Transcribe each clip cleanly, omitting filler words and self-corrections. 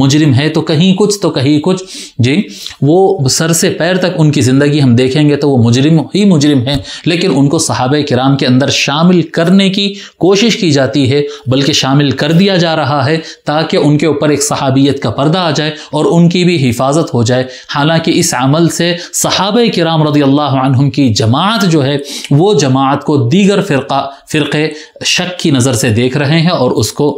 مجرم ہے تو کہیں کچھ جی وہ سر سے پیر تک ان کی زندگی ہم دیکھیں گے تو وہ مجرم ہیں، لیکن ان کو صحابہ کرام کے اندر شامل کرنے کی کوشش کی جاتی ہے، بلکہ شامل کر دیا جا رہا ہے تاکہ ان کے اوپر ایک صحابیت کا پردہ آ جائے اور ان کی بھی حفاظت ہو جائے۔ حالانکہ اس عمل سے صحابہ کرام رضی اللہ عنہم کی جماعت جو ہے وہ جماعت کو دیگر فرقے شک کی نظر سے دیکھ رہے ہیں اور اس کو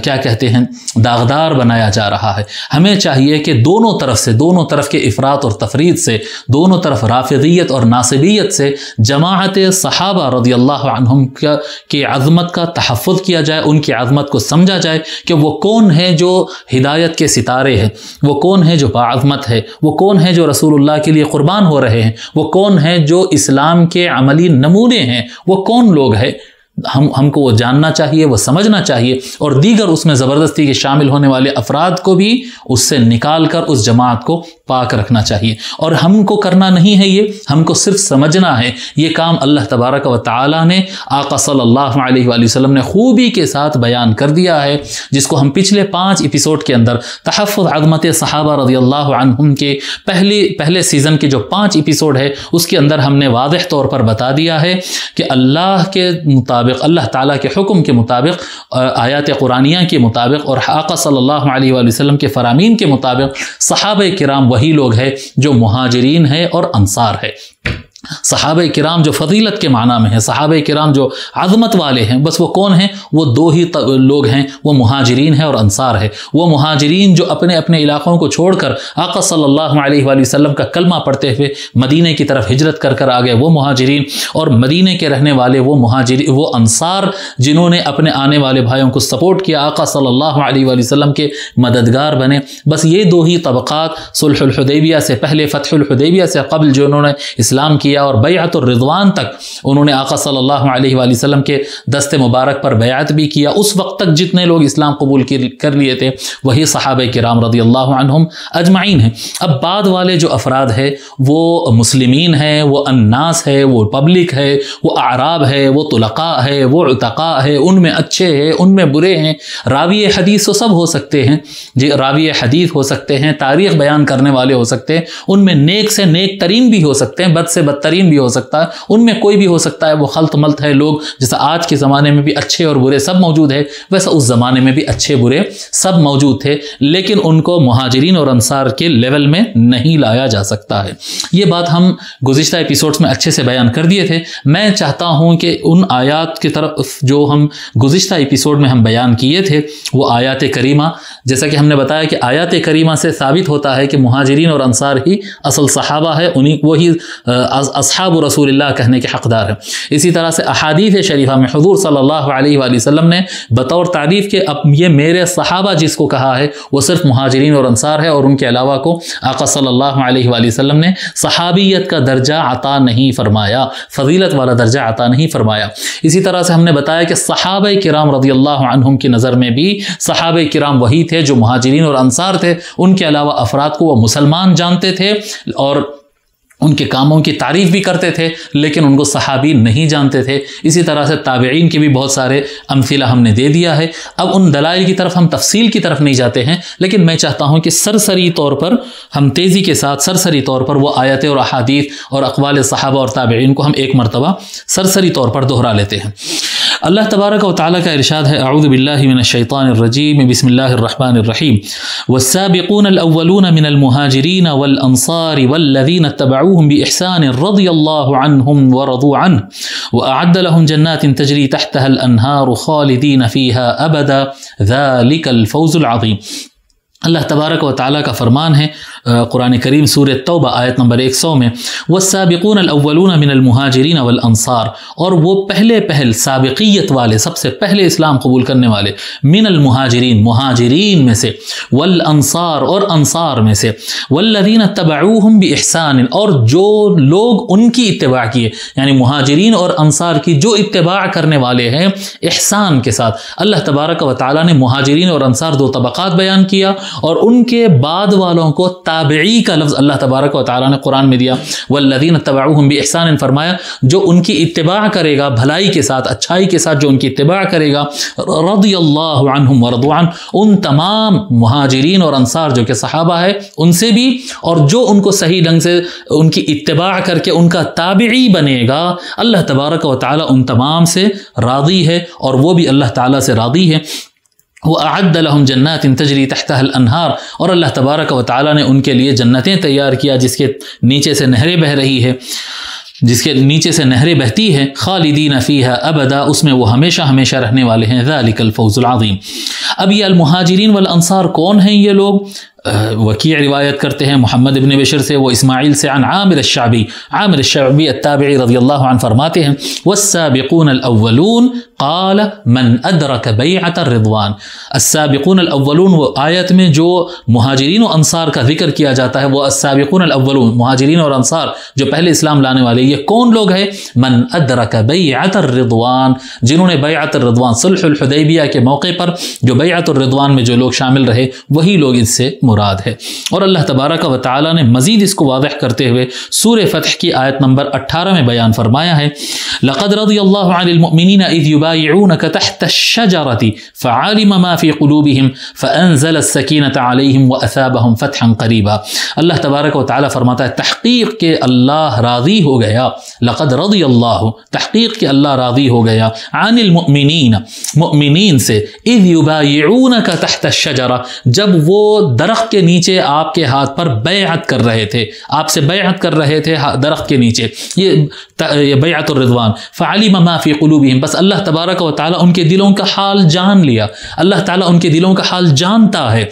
کیا کہتے ہیں داغدار بنایا جا رہا ہے۔ ہمیں چاہیے کہ دونوں طرف کے افراط اور تفرید سے، دونوں طرف رافضیت اور ناصبیت سے جماعت صحابہ رضی اللہ عنہم کی عظمت کا تحفظ کیا جائے، ان کی عظمت کو سمجھا جائے کہ وہ کون ہے جو ہدایت کے ستارے ہیں، وہ کون ہے جو باعظمت ہے، وہ کون ہے جو رسول اللہ کے لیے قربان ہو رہے ہیں، وہ کون ہے جو اسلام کے عملی نمونے ہیں، وہ کون لوگ ہیں۔ ہم کو وہ جاننا چاہیے، وہ سمجھنا چاہیے، اور دیگر اس میں زبردستی کے شامل ہونے والے افراد کو بھی اس سے نکال کر اس جماعت کو پاک رکھنا چاہیے۔ اور ہم کو کرنا نہیں ہے یہ، ہم کو صرف سمجھنا ہے۔ یہ کام اللہ تبارک و تعالی نے آقا صلی اللہ علیہ وآلہ وسلم نے خوبی کے ساتھ بیان کر دیا ہے، جس کو ہم پچھلے 5 ایپیسوڈ کے اندر تحفظ عظمت صحابہ رضی اللہ عنہم کے پہلے سیزن کے جو 5 ایپیسوڈ ہے اس کے اندر ہم نے واضح طور پر بتا دیا ہے کہ اللہ کے مطابق، اللہ تعالیٰ کے حکم کے مطابق، آیات قرآنیہ کے مطابق اور آقا صلی اللہ علیہ وآلہ وسلم کے فرامین کے مطابق صحابہ کرام وہی لوگ ہیں جو مہاجرین ہیں اور انصار ہے۔ صحابہ کرام جو فضیلت کے معنی میں ہیں، صحابہ کرام جو عظمت والے ہیں، بس وہ کون ہیں؟ وہ 2 ہی لوگ ہیں، وہ مہاجرین ہیں اور انصار ہے۔ وہ مہاجرین جو اپنے علاقوں کو چھوڑ کر آقا صلی اللہ علیہ وآلہ وسلم کا کلمہ پڑھتے ہوئے مدینے کی طرف ہجرت کر آ گئے، وہ مہاجرین، اور مدینے کے رہنے والے وہ انصار جنہوں نے اپنے آنے والے بھائیوں کو سپورٹ کیا، آقا صلی اللہ علیہ وآلہ وسلم کے مددگار بنے۔ بس یہ 2 ہی طبقات صلح الحدیبیہ سے پہلے، فتح الحدیبیہ سے قبل جو انہوں نے اسلام کیا اور بیعت الرضوان تک انہوں نے آقا صلی اللہ علیہ وآلہ وسلم کے دست مبارک پر بیعت بھی کیا، اس وقت تک جتنے لوگ اسلام قبول کر لیے تھے وہی صحابہ کرام رضی اللہ عنہم اجمعین ہیں۔ اب بعد والے جو افراد ہیں وہ مسلمین ہیں، وہ الناس ہے، وہ پبلک ہے، وہ اعراب ہے، وہ طلقاء ہے، وہ عتقاء ہے، ان میں اچھے ہیں، ان میں برے ہیں، راوی حدیث تو سب ہو سکتے ہیں جی، راوی حدیث ہو سکتے ہیں، تاریخ بیان کرنے والے ہو سکتے ہیں، ان میں نیک سے نیک ترین بھی ہو سکتے ہیں، بد سے بدترین بھی ہو سکتا ہے، ان میں کوئی بھی ہو سکتا ہے، وہ خلط ملط ہے لوگ، جیسا آج کے زمانے میں بھی اچھے اور برے سب موجود ہے، ویسا اس زمانے میں بھی اچھے برے سب موجود تھے، لیکن ان کو مہاجرین اور انصار کے لیول میں نہیں لایا جا سکتا ہے۔ یہ بات ہم گزشتہ ایپیسوڈز میں اچھے سے بیان کر دیے تھے۔ میں چاہتا ہوں کہ ان آیات کی طرف جو ہم گزشتہ ایپیسوڈ میں ہم بیان کیے تھے، وہ آیات کریمہ، جیسا کہ ہم نے بتایا کہ آیات کریمہ سے ثابت ہوتا ہے کہ مہاجرین اور انصار ہی اصل صحابہ ہے، وہی اصحاب رسول اللہ کہنے کے حقدار ہیں۔ اسی طرح سے احادیث شریفہ میں حضور صلی اللہ علیہ وآلہ وسلم نے بطور تعریف کے اب یہ میرے صحابہ جس کو کہا ہے وہ صرف مہاجرین اور انصار ہے، اور ان کے علاوہ کو آقا صلی اللہ علیہ وآلہ وسلم نے صحابیت کا درجہ عطا نہیں فرمایا، فضیلت والا درجہ عطا نہیں فرمایا۔ اسی طرح سے ہم نے بتایا کہ صحابہ کرام رضی اللہ عنہم کی نظر میں بھی صحابہ کرام وہی تھے جو مہاجرین اور انصار تھے، ان کے علاوہ افراد کو وہ مسلمان جانتے تھے اور ان کے کاموں کی تعریف بھی کرتے تھے، لیکن ان کو صحابی نہیں جانتے تھے۔ اسی طرح سے تابعین کے بھی بہت سارے امثلہ ہم نے دے دیا ہے۔ اب ان دلائل کی طرف ہم تفصیل کی طرف نہیں جاتے ہیں، لیکن میں چاہتا ہوں کہ سرسری طور پر ہم تیزی کے ساتھ سرسری طور پر وہ آیتیں اور احادیث اور اقوال صحابہ اور تابعین کو ہم ایک مرتبہ سرسری طور پر دہرا لیتے ہیں۔ اللہ تبارک و تعالیٰ کا ارشاد ہے، اعوذ باللہ من الشیطان الرجیم، بسم اللہ الرحمن الرحیم، والسابقون الاولون من المہاجرین والانصار والذین اتبعوهم بإحسان رضی اللہ عنہم ورضوا عنہ وأعد لهم جنات تجری تحتها الانہار خالدین فیہا ابدا ذلک الفوز العظیم۔ اللہ تبارک و تعالیٰ کا فرمان ہے قرآن کریم سورہ توبہ آیت نمبر 100 میں، والسابقون الاولون من المہاجرین والانصار، اور وہ پہل سابقیت والے، سب سے پہلے اسلام قبول کرنے والے، من المہاجرین، مہاجرین میں سے، والانصار، اور انصار میں سے، والذین اتبعوہم باحسان، اور جو لوگ ان کی اتباع کیے، یعنی مہاجرین اور انصار کی جو اتباع کرنے والے ہیں احسان کے ساتھ۔ اللہ تبارک و تعالیٰ نے مہاجرین اور انصار 2 طبقات بیان کیا، اور ان کے بعد والوں کو تابعی کا لفظ اللہ تبارک و تعالیٰ نے قرآن میں دیا، والذین اتبعوہم بإحسان، فرمایا جو ان کی اتباع کرے گا بھلائی کے ساتھ، اچھائی کے ساتھ جو ان کی اتباع کرے گا، رضی اللہ عنہم ورضوا عنہ، ان تمام مہاجرین اور انصار جو کہ صحابہ ہے ان سے بھی، اور جو ان کو صحیح ڈھنگ سے ان کی اتباع کر کے ان کا تابعی بنے گا، اللہ تبارک و تعالیٰ ان تمام سے راضی ہے اور وہ بھی اللہ تعالیٰ سے راضی ہے۔ وَأَعَدَّ لَهُمْ جَنَّاتٍ تَجْرِي تَحْتَهَا الْأَنْهَارُ، اور اللہ تبارک و تعالیٰ نے ان کے لیے جنتیں تیار کیا جس کے نیچے سے نہریں بہ رہی ہے، جس کے نیچے سے نہریں بہتی ہے، خالدین فیہا ابدا، اس میں وہ ہمیشہ ہمیشہ رہنے والے ہیں، ذالک الفوز العظیم۔ اب یہ المہاجرین والانصار کون ہیں یہ لوگ؟ وکیع روایت کرتے ہیں محمد ابن بشر سے، وہ اسماعیل سے، عن عامر الشعبی التابعی رضی اللہ عنہ فرماتے ہیں، والسابقون الاولون قال من ادرک بیعۃ الرضوان۔ السابقون الاولون، وہ آیت میں جو مہاجرین و انصار کا ذکر کیا جاتا ہے، وہ السابقون الاولون مہاجرین اور انصار جو پہلے اسلام لانے والے، یہ کون لوگ ہیں؟ من ادرک بیعۃ الرضوان، جنہوں نے بیعۃ الرضوان صلح الحدیبیہ کے موقع پر جو بیعۃ الرضوان میں جو لوگ شامل رہے وہی لوگ اس سے مراد ہے۔ اور اللہ تبارک و تعالیٰ نے مزید اس کو واضح کرتے ہوئے سورہ فتح کی آیت نمبر 18 میں بیان فرمایا ہے، لقد رضی اللہ عن المؤمنین اذ یبایعونک تحت الشجرۃ فعلم ما فی قلوبہم فانزل السکینۃ علیہم واثابہم فتحا قریبا۔ اللہ تبارک و تعالیٰ فرماتا ہے تحقیق کہ اللہ راضی ہو گیا، لقد رضی اللہ، تحقیق کہ اللہ راضی ہو گیا، عن المؤمنین، مؤمنین سے، اذ یبایعونک تحت الشجرہ، جب وہ درخت کے نیچے آپ کے ہاتھ پر بیعت کر رہے تھے، آپ سے بیعت کر رہے تھے درخت کے نیچے، یہ بیعت الرضوان، فعلم ما فی قلوبہم، بس اللہ تبارک و تعالیٰ ان کے دلوں کا حال جان لیا، اللہ تعالیٰ ان کے دلوں کا حال جانتا ہے،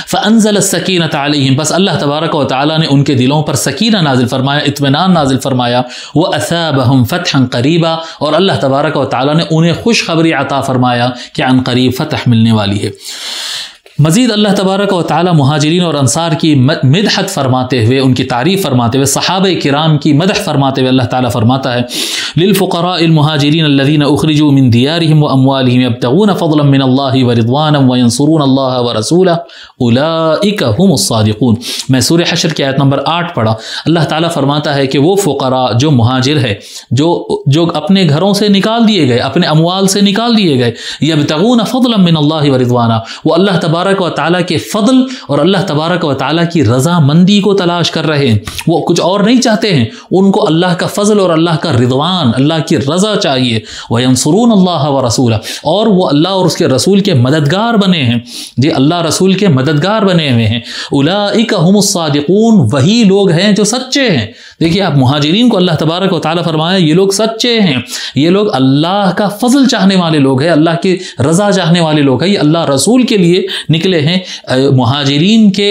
فانزل السکینۃ علیہم، بس اللہ تبارک و تعالیٰ نے ان کے دلوں پر سکینہ نازل فرمایا، اطمینان نازل فرمایا، واثابہم فتحا قریبا، اور اللہ تبارک و تعالیٰ نے انہیں خوشخبری عطا فرمایا کہ عن قریب فتح ملنے والی ہے۔ مزید اللہ تبارک و تعالی مہاجرین اور انصار کی مدحت فرماتے ہوئے، ان کی تعریف فرماتے ہوئے، صحابہ کرام کی مدح فرماتے ہوئے اللہ تعالیٰ فرماتا ہے، للفقراء المہاجرین الذین اخرجوا من دیارہم واموالہم یبتغون فضلا من اللہ ورضوانا وینصرون اللہ ورسولہ اولئک هم الصادقون۔ میں سورہ حشر کی آیت نمبر 8 پڑھا، اللہ تعالیٰ فرماتا ہے کہ وہ فقراء جو مہاجر ہے، جو اپنے گھروں سے نکال دیے گئے، اپنے اموال سے نکال دیے گئے، یبتغون فضلا من اللہ ورضوانا، وہ اللہ تبارک و تعالیٰ کے فضل اور اللہ تبارک و تعالیٰ کی رضا مندی کو تلاش کر رہے ہیں، وہ کچھ اور نہیں چاہتے ہیں، ان کو اللہ کا فضل اور اللہ کا رضوان، اللہ کی رضا چاہیے، وَيَنصُرُونَ اللَّهَ وَرَسُولَهُ، اور وہ اللہ اور اس کے رسول کے مددگار بنے ہیں، جی اللہ رسول کے مددگار بنے ہوئے ہیں، أُولَئِكَ هُمُ الصَّادِقُونَ، وہی لوگ ہیں جو سچے ہیں۔ دیکھیے آپ مہاجرین کو اللہ تبارک و تعالیٰ فرمایا یہ لوگ سچے ہیں، یہ لوگ اللہ کا فضل چاہنے والے لوگ ہیں، اللہ کی رضا چاہنے والے لوگ ہیں، یہ اللہ رسول کے لیے نکلے ہیں۔ مہاجرین کے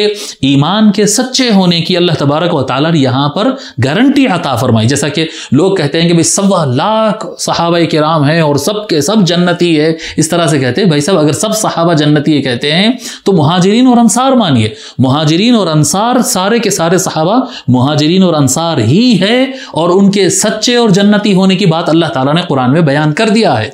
ایمان کے سچے ہونے کی اللہ تبارک و تعالیٰ نے یہاں پر گارنٹی عطا فرمائی، جیسا کہ لوگ کہتے ہیں کہ 1.25 لاکھ صحابہ کرام ہیں اور سب کے سب جنتی ہے، اس طرح سے کہتے ہیں بھائی صاحب اگر سب صحابہ جنتی ہے کہتے ہیں تو مہاجرین اور انصار مانیے، مہاجرین اور انصار سارے کے سارے صحابہ مہاجرین اور انصار ہی ہے، اور ان کے سچے اور جنتی ہونے کی بات اللہ تعالیٰ نے قرآن میں بیان کر دیا ہے۔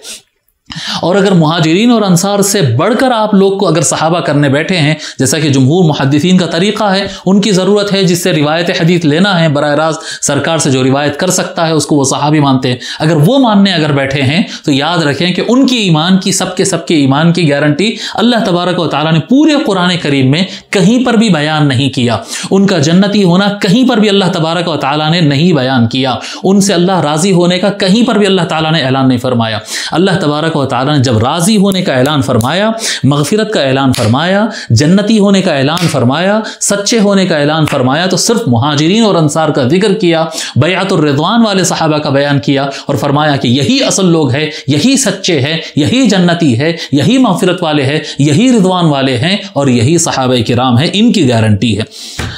اور اگر مہاجرین اور انصار سے بڑھ کر آپ لوگ کو اگر صحابہ کرنے بیٹھے ہیں، جیسا کہ جمہور محدثین کا طریقہ ہے، ان کی ضرورت ہے جس سے روایت حدیث لینا ہے براہ راست سرکار سے جو روایت کر سکتا ہے اس کو وہ صحابی مانتے ہیں، اگر وہ ماننے اگر بیٹھے ہیں تو یاد رکھیں کہ ان کی ایمان کی سب کے ایمان کی گارنٹی اللہ تبارک و تعالیٰ نے پورے قرآن کریم میں کہیں پر بھی بیان نہیں کیا، ان کا جنتی ہونا کہیں پر بھی اللہ تبارک و تعالیٰ نے نہیں بیان کیا، ان سے اللہ راضی ہونے کا کہیں پر بھی اللہ تعالیٰ نے اعلان نہیں فرمایا۔ اللہ تبارک و تعالیٰ نے جب راضی ہونے کا اعلان فرمایا، مغفرت کا اعلان فرمایا، جنتی ہونے کا اعلان فرمایا، سچے ہونے کا اعلان فرمایا، تو صرف مہاجرین اور انصار کا ذکر کیا، بیعت الرضوان والے صحابہ کا بیان کیا اور فرمایا کہ یہی اصل لوگ ہیں، یہی سچے ہیں، یہی جنتی ہے، یہی مغفرت والے ہیں، یہی رضوان والے ہیں اور یہی صحابہ کرام ہیں، ان کی گارنٹی ہے۔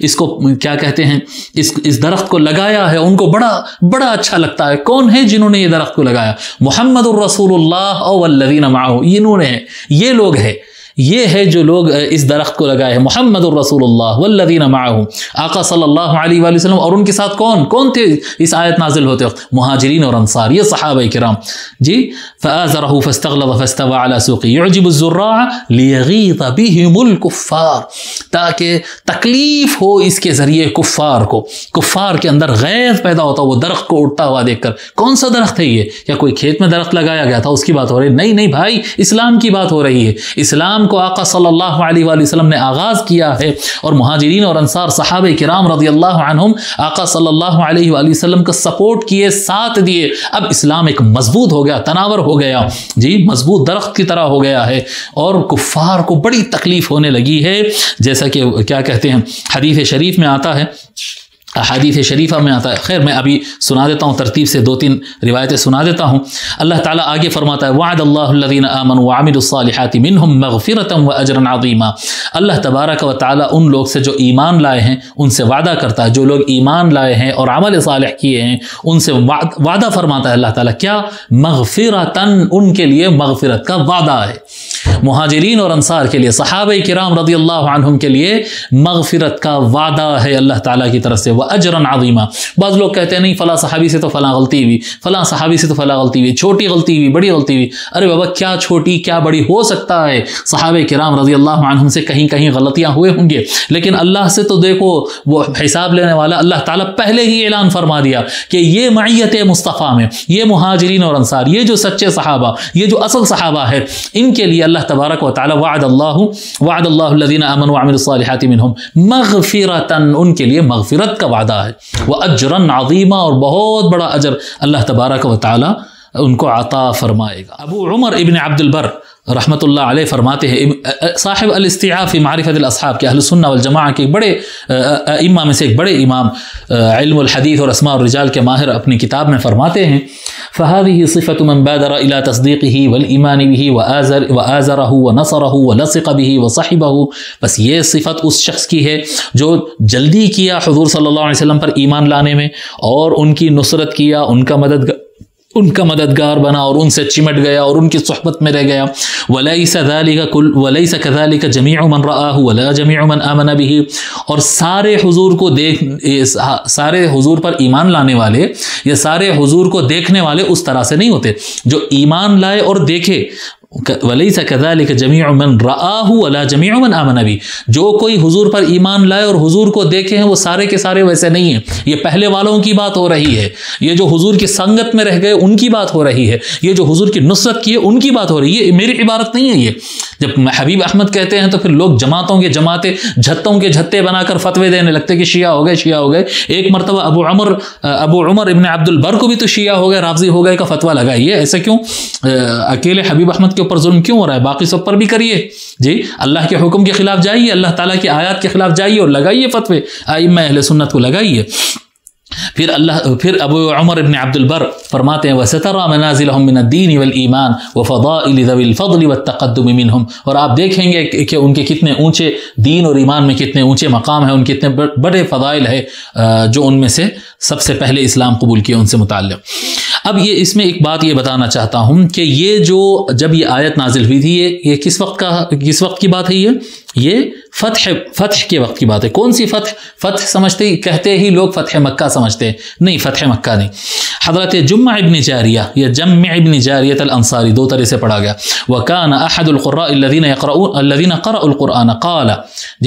اس کو کیا کہتے ہیں اس درخت کو لگایا ہے ان کو بڑا اچھا لگتا ہے. کون ہے جنہوں نے یہ درخت کو لگایا؟ محمد الرسول اللہ والذین معہ، یہ لوگ ہیں. یہ ہے جو لوگ اس درخت کو لگائے ہیں، محمد الرسول اللہ والذین معہ، آقا صلی اللہ علیہ وآلہ وسلم. اور ان کے ساتھ کون تھے اس آیت نازل ہوتے وقت؟ مہاجرین اور انصار، یہ صحابہ کرام. جی فآزرہ فاستغلظ فاستوى على سوقه يعجب الزراع ليغيظ بهم الكفار، تاکہ تکلیف ہو اس کے ذریعے کفار کے اندر غیظ پیدا ہوتا، وہ درخت کو اڑتا ہوا دیکھ کر. کون سا درخت ہے یہ؟ کیا کوئی کھیت میں درخت لگایا گیا تھا اس کی بات ہو رہی؟ نہیں بھائی، اسلام کی بات ہو رہی ہے. اسلام کو آقا صلی اللہ علیہ وآلہ وسلم نے آغاز کیا ہے، اور مہاجرین اور انصار صحابہ کرام رضی اللہ عنہم آقا صلی اللہ علیہ وآلہ وسلم کا سپورٹ کیے، ساتھ دیے. اب اسلام ایک مضبوط ہو گیا، تناور ہو گیا، جی مضبوط درخت کی طرح ہو گیا ہے، اور کفار کو بڑی تکلیف ہونے لگی ہے. جیسا کہ کیا کہتے ہیں حدیث شریف میں آتا ہے، احادیث شریفہ میں آتا ہے. خیر میں ابھی سنا دیتا ہوں، ترتیب سے 2-3 روایتیں سنا دیتا ہوں. اللہ تعالیٰ آگے فرماتا ہے وعد اللہ الذین آمنوا وعملوا الصالحات منہم مغفرۃ واجرا عظیما. اللہ تبارک و تعالیٰ ان لوگ سے جو ایمان لائے ہیں ان سے وعدہ کرتا ہے، جو لوگ ایمان لائے ہیں اور عمل صالح کیے ہیں ان سے وعدہ فرماتا ہے اللہ تعالیٰ. کیا؟ مغفرتاً، ان کے لیے مغفرت کا وعدہ ہے. مہاجرین اور انصار کے لیے، صحابہ کرام رضی اللہ عنہم کے لیے مغفرت کا وعدہ ہے اللہ تعالیٰ کی طرف سے، وَأَجْرًا عَظِيمًا. بعض لوگ کہتے ہیں نہیں فلاں صحابی سے تو فلاں غلطی ہوئی، فلاں صحابی سے تو فلاں غلطی ہوئی، چھوٹی غلطی ہوئی، بڑی غلطی ہوئی. ارے بابا کیا چھوٹی کیا بڑی ہو سکتا ہے؟ صحابہ کرام رضی اللہ عنہم سے کہیں غلطیاں ہوئے ہوں گے، لیکن اللہ سے تو دیکھو وہ حساب لینے والا اللہ تعالیٰ پہلے ہی اعلان فرما دیا کہ یہ معیت مصطفیٰ میں، یہ مہاجرین اور انصار، یہ جو سچے صحابہ، یہ جو اصل صحابہ ہے، ان کے لیے اللہ تبارک و تعالیٰ وعد اللہ الذین آمنوا وعملوا الصالحات منہم مغفرتاً، ان کے لیے مغفرت کا وعدہ ہے، وَأَجْرًا عَظِيمًا، اور بہت بڑا اجر اللہ تبارک و تعالیٰ ان کو عطا فرمائے گا. ابو عمر ابن عبد البر رحمۃ اللہ علیہ فرماتے ہیں، صاحب الاستیعاب فی معرفت الاصحاب کے اہل سنہ والجماعہ کے بڑے ائمہ میں سے ایک بڑے امام، علم الحدیث اور اسماء الرجال کے ماہر، اپنی کتاب میں فرماتے ہیں فَهَذِهِ صِفَةُ مَنْ بَادَرَ إِلَى تَصْدِيقِهِ وَالْإِيمَانِ بِهِ وَآزَرَهُ وَنَصَرَهُ وَلَصِقَ بِهِ وَصَحِبَهُ. بس یہ صفت اس شخص کی ہے جو جلدی کیا حضور صلی اللہ علیہ وسلم پر ایمان لانے میں، اور ان کی نصرت کیا، ان کا مددگار بنا، اور ان سے چمٹ گیا اور ان کی صحبت میں رہ گیا. وَلَيْسَ كَذَلِكَ جَمِيعُ مَنْ رَآهُ وَلَا جَمِيعُ مَنْ آمَنَ بِهِ. اور سارے حضور پر ایمان لانے والے یا سارے حضور کو دیکھنے والے اس طرح سے نہیں ہوتے. جو ایمان لائے اور دیکھے، وَلَيْسَ كَذَلِكَ جَمِيعُ مَنْ رَآهُ وَلَا جَمِيعُ مَنْ آمَنَ بِهِ. جو کوئی حضور پر ایمان لائے اور حضور کو دیکھے ہیں وہ سارے کے سارے ویسے نہیں ہیں. یہ پہلے والوں کی بات ہو رہی ہے، یہ جو حضور کی سنگت میں رہ گئے ان کی بات ہو رہی ہے، یہ جو حضور کی نصرت کی ہے ان کی بات ہو رہی ہے. یہ میری عبارت نہیں ہے. یہ جب حبیب احمد کہتے ہیں تو پھر لوگ جماعتوں کے جماعتیں، جھتوں کے جھتے بنا کر فتوے دینے لگتے کہ شیعہ ہو گئے. ایک مرتبہ ابو عمر ابن عبد البر کو بھی تو شیعہ ہو گئے، رافضی ہو گئے کا فتویٰ لگائیے. ایسا کیوں؟ اکیلے حبیب احمد کے اوپر ظلم کیوں ہو رہا ہے؟ باقی سب پر بھی کریے. جی اللہ کے حکم کے خلاف جائیے، اللہ تعالیٰ کی آیات کے خلاف جائیے اور لگائیے فتوے، ائمہ اہل سنت کو لگائیے. پھر ابو عمر ابن عبد البر فرماتے ہیں وَسَتَرَى مَنَازِلَهُم مِّنَ الدِّينِ وَالْإِيمَانِ وَفَضَائِلِ ذَوِي الْفَضْلِ وَالتَّقَدُّمِ مِنْهُمْ. اور آپ دیکھیں گے کہ ان کے کتنے اونچے دین اور ایمان میں کتنے اونچے مقام ہیں، ان کے کتنے بڑے فضائل ہیں جو ان میں سے سب سے پہلے اسلام قبول کیا ان سے متعلق. اب اس میں ایک بات یہ بتانا چاہتا ہوں کہ یہ جو جب یہ آیت نازل ہوئی تھی، یہ کس وقت کی بات ہے؟ یہ فتح کے وقت کی بات ہے. کون سی فتح سمجھتے کہتے ہی لوگ فتح مکہ سمجھتے ہیں، نہیں فتح مکہ نہیں. حضرت جمع ابن جاریہ یا جمع ابن جاریہ الانصاری، دو طرح سے پڑھا گیا. وکان احد القراء الذین قرأوا القرآن قال،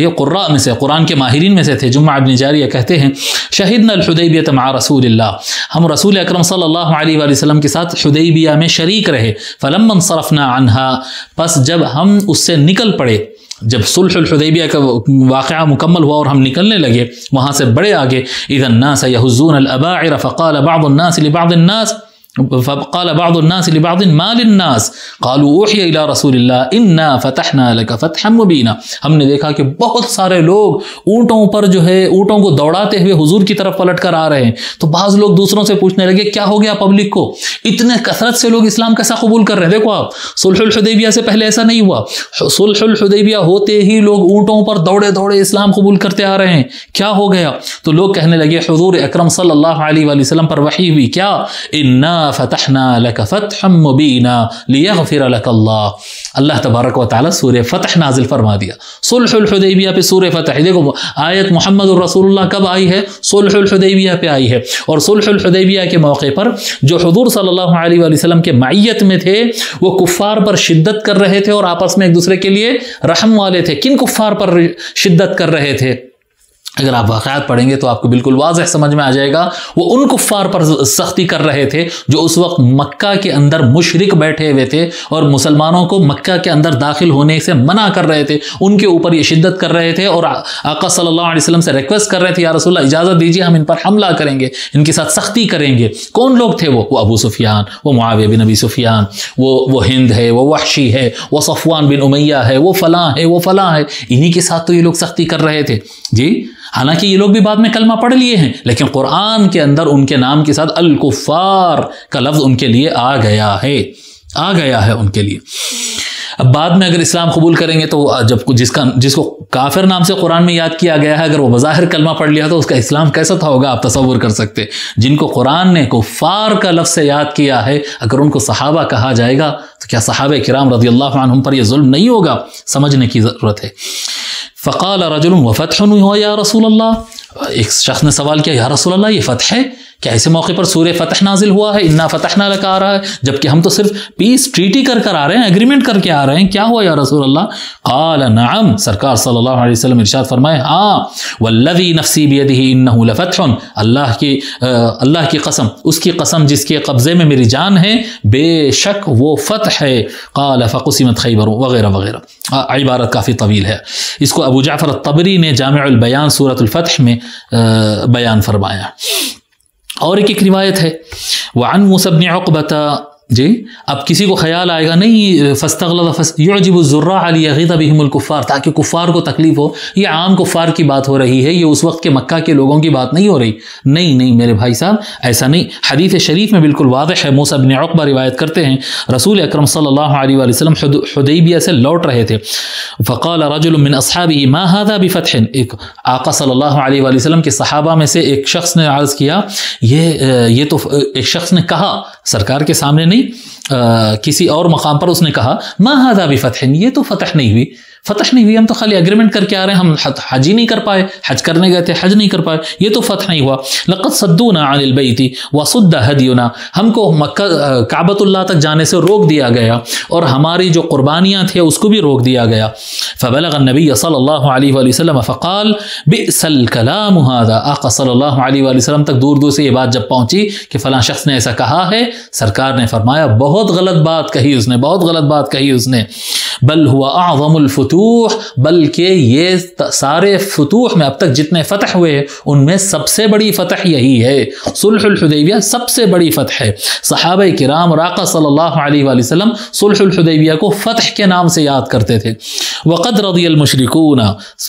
یہ قراء میں سے، قرآن کے ماہرین میں سے تھے. جمع ابن جاریہ کہتے ہیں شہدنا الحدیبیہ مع رسول اللہ، ہم رسول اکرم صلی اللہ علیہ وآلہ وسلم کے ساتھ حدیبیہ میں شریک رہے. فلما انصرفنا عنها، پس جب ہم اس سے نکل پڑے، جب صلح الحدیبیہ کا واقعہ مکمل ہوا اور ہم نکلنے لگے وہاں سے بڑے آگے، اذا الناس يهزون الاباعر فقال بعض الناس لبعض الناس، فقال بعض الناس لبعض ما للناس قالوا اوحي الى رسول الله انا فتحنا لك فتحا مبینا. ہم نے دیکھا کہ بہت سارے لوگ اونٹوں پر جو ہے اونٹوں کو دوڑاتے ہوئے حضور کی طرف پلٹ کر آ رہے ہیں. تو بعض لوگ دوسروں سے پوچھنے لگے کیا ہو گیا پبلک کو، اتنے کثرت سے لوگ اسلام کیسا قبول کر رہے ہیں؟ دیکھو آپ، صلح الحدیبیہ سے پہلے ایسا نہیں ہوا. صلح الحدیبیہ ہوتے ہی لوگ اونٹوں پر دوڑے دوڑے اسلام قبول کرتے آ رہے ہیں، کیا ہو گیا؟ تو لوگ کہنے لگے حضور اکرم صلی اللہ علیہ وآلہ وسلم پر وحی ہوئی، کیا انا فتحنا لك فتحا مبینا لیغفر لك اللہ تبارک و تعالی سورہ فتح نازل فرما دیا. صلح الحدیبیہ پہ سورہ فتح، دیکھو آیت محمد الرسول اللہ کب آئی ہے؟ صلح الحدیبیہ پہ آئی ہے. اور صلح الحدیبیہ کے موقع پر جو حضور صلی اللہ علیہ وآلہ وسلم کے معیت میں تھے وہ کفار پر شدت کر رہے تھے اور آپس میں ایک دوسرے کے لیے رحم والے تھے. کن کفار پر شدت کر رہے تھے؟ اگر آپ واقعات پڑھیں گے تو آپ کو بالکل واضح سمجھ میں آ جائے گا. وہ ان کفار پر سختی کر رہے تھے جو اس وقت مکہ کے اندر مشرک بیٹھے ہوئے تھے اور مسلمانوں کو مکہ کے اندر داخل ہونے سے منع کر رہے تھے. ان کے اوپر یہ شدت کر رہے تھے اور آقا صلی اللہ علیہ وسلم سے ریکویسٹ کر رہے تھے یا رسول اللہ اجازت دیجیے ہم ان پر حملہ کریں گے، ان کے ساتھ سختی کریں گے. کون لوگ تھے وہ ابو سفیان، وہ معاویہ بن ابی سفیان، وہ ہند ہے، وہ وحشی ہے، وہ صفوان بن امیہ ہے، وہ فلاں ہے، وہ فلاں ہے. انہی کے ساتھ تو یہ لوگ سختی کر رہے تھے جی. حالانکہ یہ لوگ بھی بعد میں کلمہ پڑھ لیے ہیں لیکن قرآن کے اندر ان کے نام کے ساتھ الکفار کا لفظ ان کے لیے آ گیا ہے ان کے لیے. اب بعد میں اگر اسلام قبول کریں گے تو جب جس کو کافر نام سے قرآن میں یاد کیا گیا ہے اگر وہ بظاہر کلمہ پڑھ لیا تو اس کا اسلام کیسا تھا ہوگا آپ تصور کر سکتے. جن کو قرآن نے کفار کا لفظ سے یاد کیا ہے اگر ان کو صحابہ کہا جائے گا تو کیا صحابہ کرام رضی اللہ عنہم پر یہ ظلم نہیں ہوگا؟ سمجھنے کی ضرورت ہے. فقال رجل وفتح یا رسول اللہ، ایک شخص نے سوال کیا یا رسول اللہ یہ فتح ہے کیا؟ ایسے موقع پر سورہ فتح نازل ہوا ہے، انا فتحنا لک آ رہا ہے جبکہ ہم تو صرف پیس ٹریٹی کر آ رہے ہیں، ایگریمنٹ کر کے آ رہے ہیں، کیا ہوا یا رسول اللہ؟ قال نعم، سرکار صلی اللہ علیہ وسلم ارشاد فرمائے ہاں، والذی نفسی بیدہ انہ لفتح، اللہ کی قسم، اس کی قسم جس کے قبضے میں میری جان ہے، بے شک وہ فتح ہے. قال فقسمت خیبر وغیرہ وغیرہ. عبارت کافی طویل ہے، اس کو ابو جعفر الطبری نے جامع البیان سورۃ الفتح میں بیان فرمایا. اور ایک روایت ہے وعن موسیٰ بن عقبۃ جی. اب کسی کو خیال آئے گا نہیں فاستغلظ يعجب الزراع ليغيظ بهم الكفار، تاکہ کفار کو تکلیف ہو، یہ عام کفار کی بات ہو رہی ہے، یہ اس وقت کے مکہ کے لوگوں کی بات نہیں ہو رہی. نہیں میرے بھائی صاحب ایسا نہیں. حدیث شریف میں بالکل واضح ہے، موسیٰ بن عقبہ روایت کرتے ہیں رسول اکرم صلی اللہ علیہ وآلہ وسلم حدیبیہ سے لوٹ رہے تھے. فقال رجل من اصحابه ما هذا بفتح، ایک آقا صلی اللہ علیہ وآلہ وسلم کے صحابہ میں سے ایک شخص نے عرض کیا یہ تو ایک شخص نے کہا سرکار کے سامنے نہیں کسی اور مقام پر اس نے کہا ما هذا بفتح، یہ تو فتح نہیں ہوئی، ہم تو خالی ایگریمنٹ کر کے آ رہے ہیں، ہم حج ہی نہیں کر پائے، حج کرنے گئے تھے حج نہیں کر پائے، یہ تو فتح نہیں ہوا. لقد صدونا عن البیت وصد ہدینا، ہم کو مکہ کعبۃ اللہ تک جانے سے روک دیا گیا اور ہماری جو قربانیاں تھیں اس کو بھی روک دیا گیا. فبلغ النبی صلی اللہ علیہ وآلہ وسلم فقال بئس الکلام هذا، آقا صلی اللہ علیہ وآلہ وسلم تک دور دور سے یہ بات جب پہنچی کہ فلاں شخص نے ایسا کہا ہے، سرکار نے فرمایا بہت غلط بات کہی اس نے. بل هو اعظم الفتوح، بلکہ یہ سارے فتوح میں اب تک جتنے فتح ہوئے ان میں سب سے بڑی فتح یہی ہے. صلح الحدیبیہ سب سے بڑی فتح ہے. صحابہ کرام اور آقا صلی اللہ علیہ وآلہ وسلم صلح الحدیبیہ کو فتح کے نام سے یاد کرتے تھے. وقد رضی المشرکون،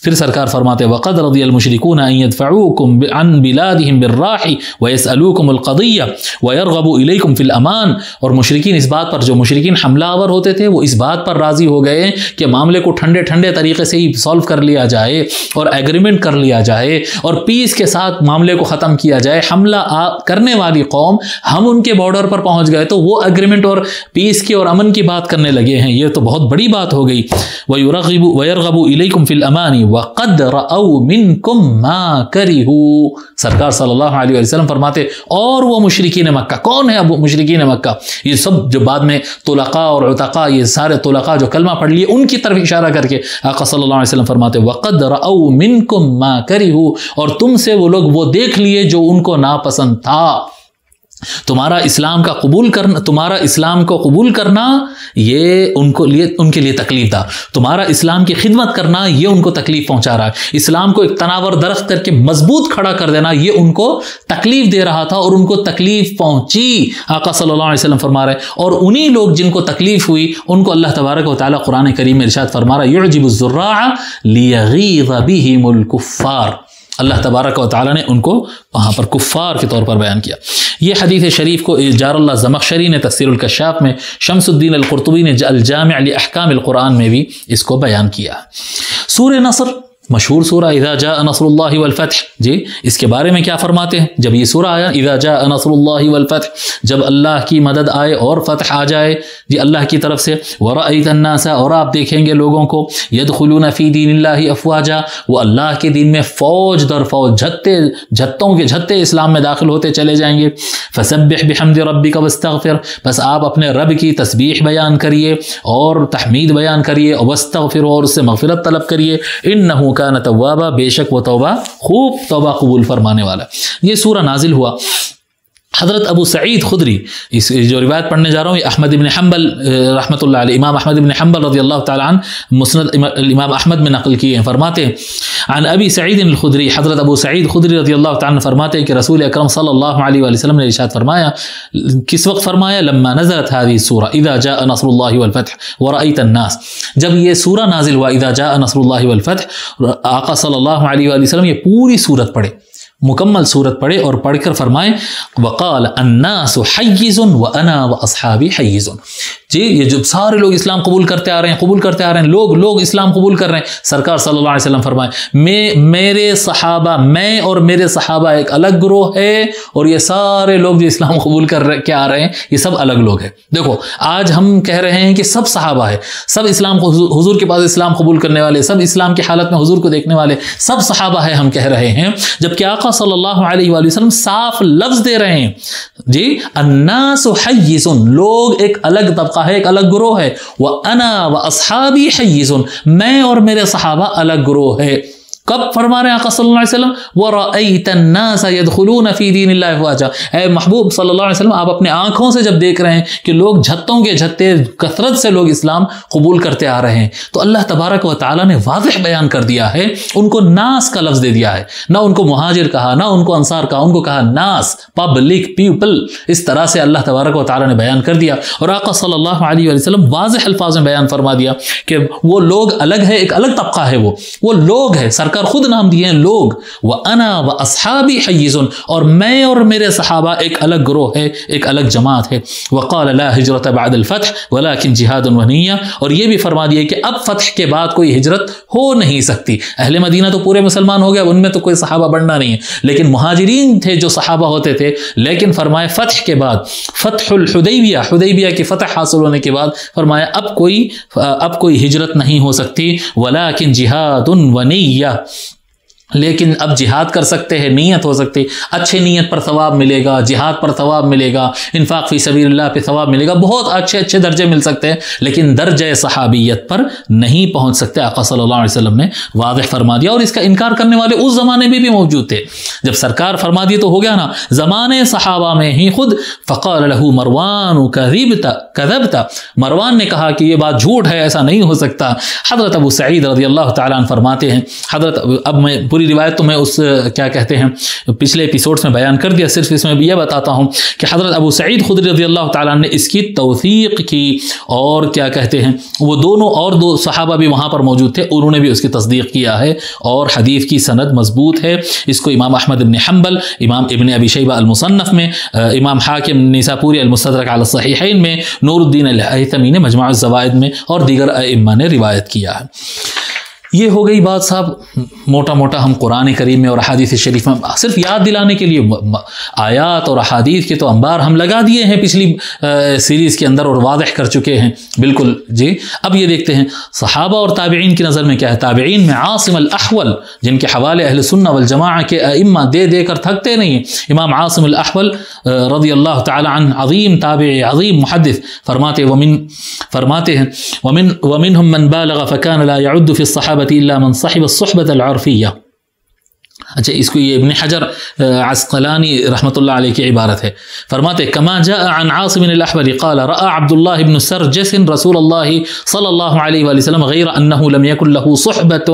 پھر سرکار فرماتے وقد رضی المشرکون ان يدفعوكم عن بلادهم بالراح ويسألوكم القضیہ ويرغبوا الیکم فی الامان. اور مشرکین اس بات پر، جو مشرکین حملہ آور ہوتے تھے وہ اس بات پر راضی ہو گئے کہ معاملے کو ٹھنڈے طریقے سے ہی سالو کر لیا جائے اور ایگریمنٹ کر لیا جائے اور پیس کے ساتھ معاملے کو ختم کیا جائے. حملہ کرنے والی قوم ہم ان کے بارڈر پر پہنچ گئے تو وہ ایگریمنٹ اور پیس کی اور امن کی بات کرنے لگے ہیں، یہ تو بہت بڑی بات ہو گئی. وَيَرْغَبُوا إِلَيْكُمْ فِي الْأَمَانِ وَقَدْ رَأَوْا مِنْكُمْ مَا كَرِهُوا. سرکار صلی اللہ علیہ وسلم فرماتے اور وہ مشرکین مکہ، کون ہے اب مشرکین مکہ؟ یہ سب جو بعد میں طلقاء اور عتقاء، یہ سارے طلقاء جو کلمہ پڑھ لیے ان کی طرف اشارہ کر کے آقا صلی اللہ علیہ وسلم فرماتے وَقَدْ رَأَوْا مِنْكُمْ مَا كَرِهُوا، اور تم سے وہ لوگ وہ دیکھ لیے جو ان کو ناپسند تھا. تمہارا اسلام کا قبول کرنا، تمہارا اسلام کو قبول کرنا یہ ان کے لیے تکلیف دہ، تمہارا اسلام کی خدمت کرنا یہ ان کو تکلیف پہنچا رہا ہے، اسلام کو ایک تناور درخت کر کے مضبوط کھڑا کر دینا یہ ان کو تکلیف دے رہا تھا اور ان کو تکلیف پہنچی۔ آقا صلی اللہ علیہ وسلم فرما رہے ہیں، اور انہی لوگ جن کو تکلیف ہوئی ان کو اللہ تبارک و تعالیٰ قرآن کریم میں ارشاد فرما رہا ہے یعجب الزراع لیغیظ بہم الکفار۔ اللہ تبارک و تعالیٰ نے ان کو وہاں پر کفار کے طور پر بیان کیا۔ یہ حدیث شریف کو جار اللہ زمخشری نے تفسیر الکشاف میں، شمس الدین القرطبی نے الجامع لاحکام القرآن میں بھی اس کو بیان کیا۔ سورہ نصر مشہور سورہ اذا جاء نصر اللہ والفتح، جی اس کے بارے میں کیا فرماتے ہیں؟ جب یہ سورہ آیا اذا جاء نصر اللہ والفتح، جب اللہ کی مدد آئے اور فتح آ جائے جی اللہ کی طرف سے، ورأیت الناس، اور آپ دیکھیں گے لوگوں کو، یدخلون فی دین اللہ افواجا، وہ اللہ کے دین میں فوج در فوج، جھتوں کے جھتے اسلام میں داخل ہوتے چلے جائیں گے۔ فسبح بحمد ربک واستغفر، بس آپ اپنے رب کی تسبیح بیان کریے اور تحمید بیان کریے، واستغفر، اور اس سے مغفرت طلب کریے، انہ کان توابا، بے شک وہ توبہ خوب توبہ قبول فرمانے والا۔ یہ سورہ نازل ہوا۔ حضرت ابو سعید خدری، اس جو روایت پڑھنے جا رہا ہوں یہ احمد بن حنبل رحمۃ اللہ علیہ، امام احمد بن حنبل رضی اللہ تعالیٰ عنہ مسند الامام احمد میں نقل کیے ہیں، فرماتے ہیں عن ابی سعید الخدری، حضرت ابو سعید خدری رضی اللہ تعالیٰ عنہ فرماتے ہیں کہ رسول اکرم صلی اللہ علیہ وآلہ وسلم نے ارشاد فرمایا، کس وقت فرمایا؟ لما نزلت هذه السورہ اذا جاء نصر اللہ والفتح ورأیت الناس، جب یہ سورہ نازل ہوا اذا جاء نصر اللہ والفتح، آقا صلی اللہ علیہ وآلہ وسلم یہ پوری سورت پڑھے، مکمل صورت پڑھے اور پڑھ کر فرمائے وقال الناس حیز وانا واصحابی حیز، جی یہ جو سارے لوگ اسلام قبول کرتے آ رہے ہیں، لوگ اسلام قبول کر رہے ہیں، سرکار صلی اللہ علیہ وسلم فرمائے میرے صحابہ، میں اور میرے صحابہ ایک الگ گروہ ہے، اور یہ سارے لوگ جو اسلام قبول کر کے آ رہے ہیں یہ سب الگ لوگ ہیں۔ دیکھو آج ہم کہہ رہے ہیں کہ سب صحابہ ہے، سب اسلام کو حضور کے پاس اسلام قبول کرنے والے، سب اسلام کی حالت میں حضور کو دیکھنے والے سب صحابہ ہیں ہم کہہ رہے ہیں، جبکہ آقا صلی اللہ علیہ وآلہ وسلم صاف لفظ دے رہے ہیں جی الناس حیز، لوگ ایک الگ طبقہ ہے، ایک الگ گروہ ہے، وَأَنَا وَأَصْحَابِي حَيِّزٌ، میں اور میرے صحابہ الگ گروہ ہے۔ کب فرما رہے ہیں آقا صلی اللہ علیہ وسلم وَرَأَيْتَ النَّاسَ يَدْخُلُونَ فِي دِينِ اللَّهِ أَفْوَاجًا، اے محبوب صلی اللہ علیہ وسلم آپ اپنے آنکھوں سے جب دیکھ رہے ہیں کہ لوگ جھتوں کے جھتے کثرت سے لوگ اسلام قبول کرتے آ رہے ہیں، تو اللہ تبارک و تعالیٰ نے واضح بیان کر دیا ہے، ان کو ناس کا لفظ دے دیا ہے، نہ ان کو مہاجر کہا، نہ ان کو انصار کہا، ان کو کہا ناس، پبلک، پیپل، اس طرح سے اللہ تبارک و تعالیٰ نے بیان کر دیا، اور آقا صلی اللہ علیہ وسلم واضح الفاظ میں بیان فرما دیا کہ وہ لوگ الگ ہے، ایک الگ طبقہ ہے، وہ لوگ ہے، سرکار خود نام دیے لوگ، وَأَنَا وَأَصْحَابِي حَيِّزٌ، اور میں اور میرے صحابہ ایک الگ گروہ ہے، ایک الگ جماعت ہے۔ وَقَالَ لَا هِجْرَةَ بَعْدَ الْفَتْحِ وَلَكِنْ جِهَادٌ وَنِيَّةٌ، اور یہ بھی فرما دیا کہ اب فتح کے بعد کوئی ہجرت ہو نہیں سکتی، اہل مدینہ تو پورے مسلمان ہو گئے، ان میں تو کوئی صحابہ بڑھنا نہیں ہے، لیکن مہاجرین تھے جو صحابہ ہوتے تھے، لیکن فرمایا فتح کے بعد، فتح حدیبیہ کی فتح حاصل ہونے کے بعد فرمایا اب کوئی ہجرت نہیں ہو سکتی، وَلَكِنْ جِهَادٌ وَنِيَّةٌ، لیکن اب جہاد کر سکتے ہیں، نیت ہو سکتی، اچھے نیت پر ثواب ملے گا، جہاد پر ثواب ملے گا، انفاق فی سبیل اللہ پہ ثواب ملے گا، بہت اچھے درجے مل سکتے ہیں، لیکن درجہ صحابیت پر نہیں پہنچ سکتے۔ آقا صلی اللہ علیہ وسلم نے واضح فرما دیا، اور اس کا انکار کرنے والے اس زمانے میں بھی موجود تھے، جب سرکار فرما دی تو ہو گیا نا، زمانے صحابہ میں ہی خود فقال له مروان کذبت، مروان نے کہا کہ یہ بات جھوٹ ہے، ایسا نہیں ہو سکتا۔ حضرت ابو سعید رضی اللہ تعالیٰ عنہ فرماتے ہیں، اب میں پوری روایت تو میں اس کیا کہتے ہیں پچھلے ایپیسوڈز میں بیان کر دیا، صرف اس میں بھی یہ بتاتا ہوں کہ حضرت ابو سعید خدری رضی اللہ تعالیٰ نے اس کی توثیق کی، اور کیا کہتے ہیں وہ دو صحابہ بھی وہاں پر موجود تھے، انہوں نے بھی اس کی تصدیق کیا ہے، اور حدیث کی سند مضبوط ہے۔ اس کو امام احمد بن حنبل، امام ابن ابی شیبہ المصنف میں، امام حاکم نیسابوری المستدرک علی الصحیحین میں، نور الدین الہیثمی نے مجموع الزوائد میں، اور دیگر ائمہ نے روایت کیا ہے۔ یہ ہو گئی بات صاحب موٹا موٹا ہم قرآن کریم میں اور احادیث شریف میں صرف یاد دلانے کے لیے آیات اور احادیث کے تو انبار ہم لگا دیے ہیں پچھلی سیریز کے اندر اور واضح کر چکے ہیں بالکل جی۔ اب یہ دیکھتے ہیں صحابہ اور تابعین کی نظر میں کیا ہے۔ تابعین میں عاصم الاحول، جن کے حوالے اہل سنہ والجماعہ کے ائمہ دے کر تھکتے نہیں ہیں، امام عاصم الاحول رضی اللہ تعالی عنہ عظیم تابعی، عظیم محدث، فرماتے ہیں ومنهم من بالغ فكان لا يعد في الصحابة إلا من صحب الصحبة العرفية، اچھا، اس کو یہ ابن حجر عسقلانی رحمۃ اللہ علیہ کی عبارت ہے، فرماتے کما جاء عن عاصم الاحول قال رأى عبد الله بن سرجس رسول اللہ صلی اللہ علیہ وآلہ وسلم غیر انه لم يكن له صحبة۔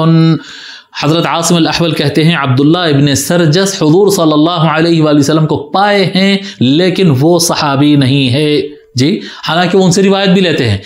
حضرت عاصم الاحول کہتے ہیں عبداللہ ابن سرجس حضور صلی اللہ علیہ وآلہ وسلم کو پائے ہیں لیکن وہ صحابی نہیں ہے جی، حالانکہ وہ ان سے روایت بھی لیتے ہیں۔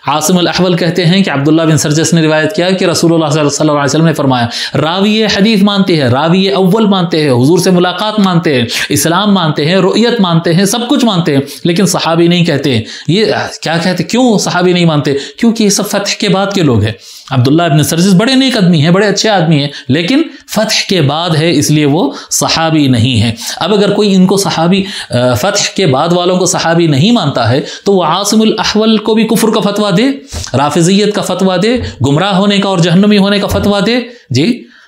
عاصم الاحول کہتے ہیں کہ عبداللہ بن سرجس نے روایت کیا کہ رسول اللہ صلی اللہ علیہ وسلم نے فرمایا، راوی حدیث مانتے ہیں، راوی اول مانتے ہیں، حضور سے ملاقات مانتے ہیں، اسلام مانتے ہیں، رؤیت مانتے ہیں، سب کچھ مانتے ہیں، لیکن صحابی نہیں کہتے ہیں۔ یہ کیا کہتے، کیوں صحابی نہیں مانتے؟ کیونکہ یہ سب فتح کے بعد کے لوگ ہیں۔ عبداللہ ابن سرجس بڑے نیک آدمی ہیں، بڑے اچھے آدمی ہیں، لیکن فتح کے بعد ہے، اس لیے وہ صحابی نہیں ہے۔ اب اگر کوئی ان کو صحابی، فتح کے بعد والوں کو صحابی نہیں مانتا ہے تو وہ عاصم الاحول کو بھی کفر کا فتویٰ دے، رافضیت کا فتویٰ دے، گمراہ ہونے کا اور جہنمی ہونے کا فتویٰ دے جی،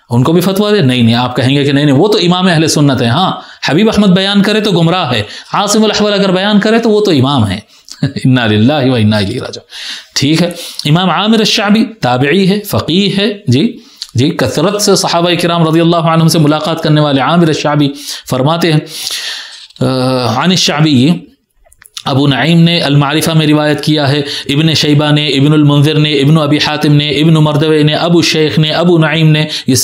ان کو بھی فتویٰ دے؟ نہیں، آپ کہیں گے کہ نہیں وہ تو امام اہل سنت ہے۔ ہاں، حبیب احمد بیان کرے تو گمراہ ہے، عاصم الاحول اگر بیان کرے تو وہ تو امام ہے۔ انا للہ و انا الیہ راجعون۔ ٹھیک ہے، امام عامر الشعبی تابعی ہے، فقیہ ہے جی، کثرت سے صحابہ کرام رضی اللہ عنہم سے ملاقات کرنے والے عامر الشعبی فرماتے ہیں عن الشعبی، ابو نعیم نے المعرفہ میں روایت کیا ہے، ابن شیبہ نے، ابن المنذر نے، ابن ابی حاتم نے، ابن مردوے نے، ابو شیخ نے، ابو نعیم نے، یہ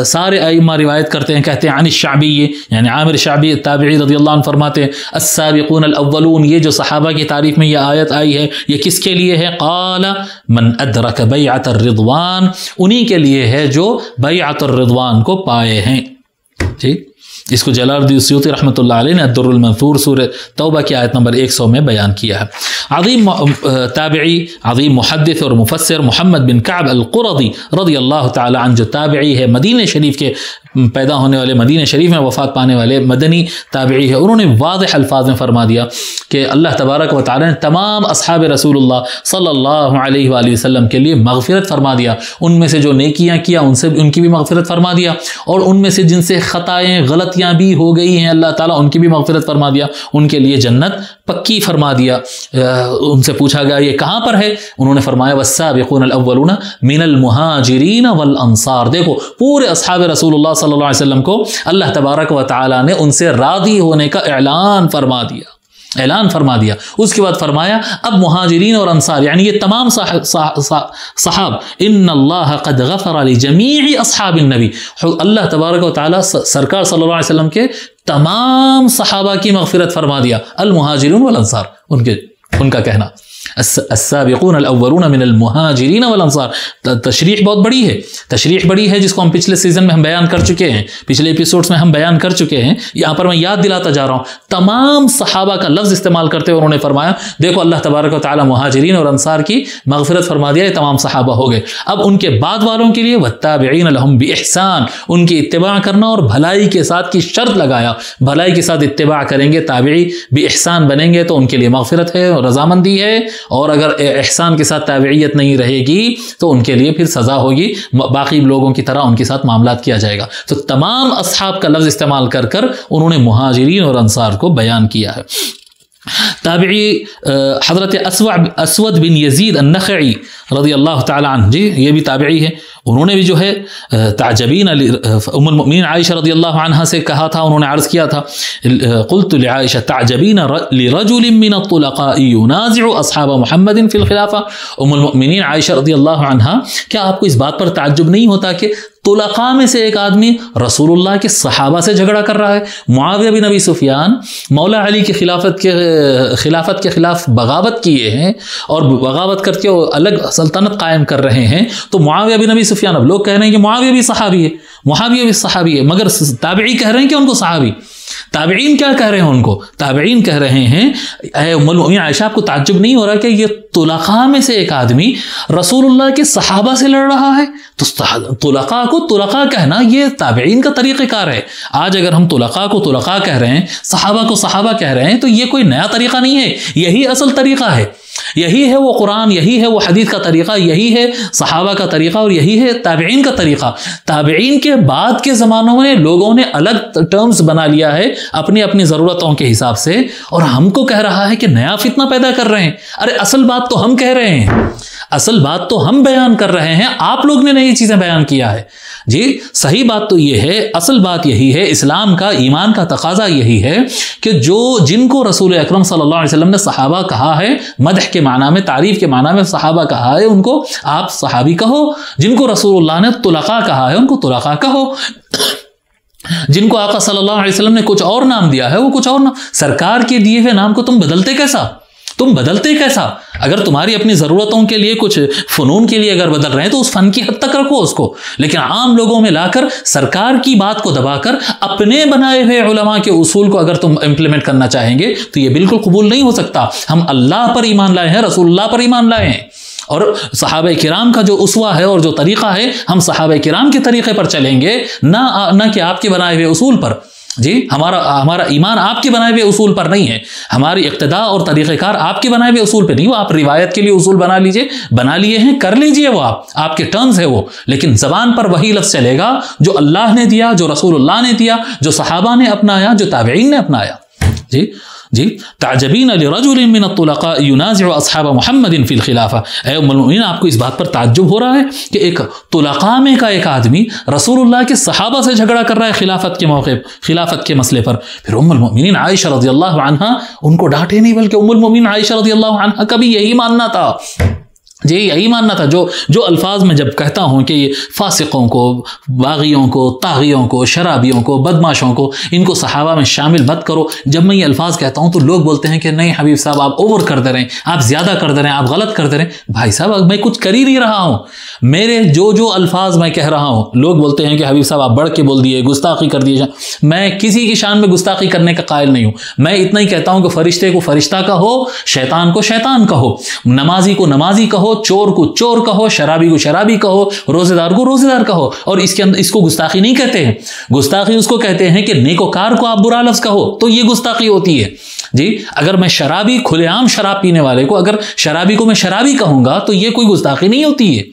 سارے ائمہ روایت کرتے ہیں، کہتے ہیں عن الشعبی، یعنی عامر شعبی تابعی رضی اللہ عنہ فرماتے ہیں السابقون الاولون، یہ جو صحابہ کی تعریف میں یہ آیت آئی ہے یہ کس کے لیے ہے؟ قال من ادرک بیعۃ الرضوان، انہی کے لیے ہے جو بیعۃ الرضوان کو پائے ہیں جی۔ اس کو جلال الدین سیوطی رحمۃ اللہ علیہ نے الدر المنثور سورہ توبہ کی آیت نمبر 100 میں بیان کیا ہے۔ عظیم تابعی، عظیم محدث اور مفسر محمد بن کعب القرظی رضی اللہ تعالی عنہ، جو تابعی ہے، مدینہ شریف کے پیدا ہونے والے، مدینہ شریف میں وفات پانے والے مدنی تابعی ہے، انہوں نے واضح الفاظ میں فرما دیا کہ اللہ تبارک و تعالی نے تمام اصحاب رسول اللہ صلی اللہ علیہ وآلہ وسلم کے لیے مغفرت فرما دیا، ان میں سے جو نیکیاں کیا ان کی بھی مغفرت فرما دیا، اور ان میں سے جن سے خطائیں غلطیاں بھی ہو گئی ہیں اللہ تعالیٰ ان کی بھی مغفرت فرما دیا، ان کے لیے جنت پکی فرما دیا۔ ان سے پوچھا گیا یہ کہاں پر ہے؟ انہوں نے فرمایا والسابقون الاولون من المہاجرین والانصار۔ دیکھو پورے اصحاب رسول اللہ صلی اللہ علیہ وسلم کو اللہ تبارک و تعالی نے ان سے راضی ہونے کا اعلان فرما دیا۔ اس کے بعد فرمایا اب مہاجرین اور انصار، یعنی یہ تمام صحاب، ان اللہ قد غفر لجمیع اصحاب النبی، اللہ تبارک و تعالی سرکار صلی اللہ علیہ وسلم کے تمام صحابہ کی مغفرت فرما دیا، المہاجرون والانصار، ان کا کہنا السابقون الاولون من المہاجرین والانصار۔ تشریح بہت بڑی ہے جس کو ہم پچھلے سیزن میں ہم بیان کر چکے ہیں، پچھلے ایپیسوڈز میں ہم بیان کر چکے ہیں، یہاں پر میں یاد دلاتا جا رہا ہوں۔ تمام صحابہ کا لفظ استعمال کرتے ہوئے انہوں نے فرمایا دیکھو اللہ تبارک و تعالی مہاجرین اور انصار کی مغفرت فرما دیا، یہ تمام صحابہ ہو گئے۔ اب ان کے بعد والوں کے لیے والتابعین لهم بإحسان، ان کی اتباع کرنا اور بھلائی کے ساتھ کی شرط لگایا، بھلائی کے ساتھ اتباع کریں گے، تابعی بإحسان بنیں گے تو ان کے لیے مغفرت ہے اور رضامندی ہے، اور اگر احسان کے ساتھ تابعیت نہیں رہے گی تو ان کے لیے پھر سزا ہوگی، باقی لوگوں کی طرح ان کے ساتھ معاملات کیا جائے گا۔ تو تمام اصحاب کا لفظ استعمال کر انہوں نے مہاجرین اور انصار کو بیان کیا ہے۔ تابعی حضرت اسود بن یزید النخعی رضی اللہ تعالی عنہ، جی یہ بھی تابعی ہے، انہوں نے بھی جو ہے تعجبین ام المؤمنین عائشہ رضی اللہ عنہ سے کہا تھا، انہوں نے عرض کیا تھا قلت لعائشہ تعجبین لرجل من الطلقاء ينازع اصحاب محمد فی الخلافہ۔ ام المؤمنین عائشہ رضی اللہ عنہ، کیا آپ کو اس بات پر تعجب نہیں ہوتا کہ طلقاء میں سے ایک آدمی رسول اللہ کے صحابہ سے جھگڑا کر رہا ہے؟ معاویہ بن ابی سفیان مولا علی کی خلافت کے خلاف بغاوت کیے ہیں اور بغاوت کر کے الگ سلطنت قائم کر رہے ہیں، تو معاویہ بن ابی سفیان، اب لوگ کہہ رہے ہیں کہ معاویہ بھی صحابی ہے، مگر تابعی کہہ رہے ہیں کہ ان کو صحابی۔ تابعین کیا کہہ رہے ہیں ان کو؟ تابعین کہہ رہے ہیں اے ام المؤمنین عائشہ، آپ کو تعجب نہیں ہو رہا کہ یہ طلقاء میں سے ایک آدمی رسول اللہ کے صحابہ سے لڑ رہا ہے؟ تو طلقاء کو طلقاء کہنا یہ تابعین کا طریقہ کار ہے۔ آج اگر ہم طلقاء کو طلقاء کہہ رہے ہیں، صحابہ کو صحابہ کہہ رہے ہیں، تو یہ کوئی نیا طریقہ نہیں ہے، یہی اصل طریقہ ہے، یہی ہے وہ قرآن، یہی ہے وہ حدیث کا طریقہ، یہی ہے صحابہ کا طریقہ اور یہی ہے تابعین کا طریقہ۔ تابعین کے بعد کے زمانوں میں لوگوں نے الگ ٹرمز بنا لیا ہے اپنی اپنی ضرورتوں کے حساب سے، اور ہم کو کہہ رہا ہے کہ نیا فتنہ پیدا کر رہے ہیں۔ ارے اصل بات تو ہم کہہ رہے ہیں، اصل بات تو ہم بیان کر رہے ہیں، آپ لوگ نے نئی چیزیں بیان کیا ہے. جی صحیح بات تو یہ ہے، اصل بات یہی ہے، اسلام کا ایمان کا تقاضا یہی ہے کہ جن کو رسول اکرم صلی اللہ علیہ وسلم نے صحابہ کہا ہے، مدح کے معنی میں، تعریف کے معنی میں صحابہ کہا ہے، ان کو آپ صحابی کہو. جن کو رسول اللہ نے طلقاء کہا ہے ان کو طلقاء کہو. جن کو آقا صلی اللہ علیہ وسلم نے کچھ اور نام دیا ہے وہ کچھ اور نام. سرکار کے دیے ہوئے نام کو تم بدلتے کیسا؟ اگر تمہاری اپنی ضرورتوں کے لیے کچھ فنون کے لیے اگر بدل رہے ہیں تو اس فن کی حد تک رکھو اس کو، لیکن عام لوگوں میں لا کر سرکار کی بات کو دبا کر اپنے بنائے ہوئے علماء کے اصول کو اگر تم امپلیمنٹ کرنا چاہیں گے تو یہ بالکل قبول نہیں ہو سکتا. ہم اللہ پر ایمان لائے ہیں، رسول اللہ پر ایمان لائے ہیں، اور صحابہ کرام کا جو اسوہ ہے اور جو طریقہ ہے، ہم صحابہ کرام کے طریقے پر چلیں گے، نہ کہ آپ کے بنائے ہوئے اصول پر. جی ہمارا ایمان آپ کے بنائے ہوئے اصول پر نہیں ہے، ہماری اقتداء اور طریقہ کار آپ کے بنائے ہوئے اصول پہ نہیں. وہ آپ روایت کے لیے اصول بنا لیے ہیں، کر لیجئے، وہ آپ کے ٹرمز ہے وہ، لیکن زبان پر وہی لفظ چلے گا جو اللہ نے دیا، جو رسول اللہ نے دیا، جو صحابہ نے اپنایا، جو تابعین نے اپنایا. جی تعجبین لرجل من الطلقاء ينازع اصحاب محمد فی الخلافہ. اے ام المؤمنین، آپ کو اس بات پر تعجب ہو رہا ہے کہ ایک طلقاء میں کا ایک آدمی رسول اللہ کے صحابہ سے جھگڑا کر رہا ہے خلافت کے موقع، خلافت کے مسئلے پر. پھر ام المؤمنین عائشہ رضی اللہ عنہا ان کو ڈانٹے نہیں، بلکہ ام المؤمنین عائشہ رضی اللہ عنہا کا بھی یہی ماننا تھا. جی یہی ماننا تھا. جو الفاظ میں جب کہتا ہوں کہ یہ فاسقوں کو، باغیوں کو، طاغیوں کو، شرابیوں کو، بدماشوں کو، ان کو صحابہ میں شامل مت کرو، جب میں یہ الفاظ کہتا ہوں تو لوگ بولتے ہیں کہ نہیں حبیب صاحب آپ اوور کر دے رہے ہیں، آپ زیادہ کر دے رہے ہیں، آپ غلط کر دے رہے ہیں. بھائی صاحب میں کچھ کر ہی نہیں رہا ہوں. میرے جو الفاظ میں کہہ رہا ہوں، لوگ بولتے ہیں کہ حبیب صاحب آپ بڑھ کے بول دیے، گستاخی کر دیے. میں کسی کی شان میں گستاخی کرنے کا قائل نہیں ہوں. میں اتنا ہی کہتا ہوں کہ فرشتے کو فرشتہ کہو، شیطان کو شیطان کہو، نمازی کو نمازی کہو، چور کو چور کہو، شرابی کو شرابی کہو، روزے دار کو روزے دار کہو. اور اس کو گستاخی نہیں کہتے ہیں. گستاخی اس کو کہتے ہیں کہ نیکوکار کو آپ برا لفظ کہو تو یہ گستاخی ہوتی ہے. جی اگر میں شرابی، کھلے عام شراب پینے والے کو اگر شرابی کو میں شرابی کہوں گا تو یہ کوئی گستاخی نہیں ہوتی ہے.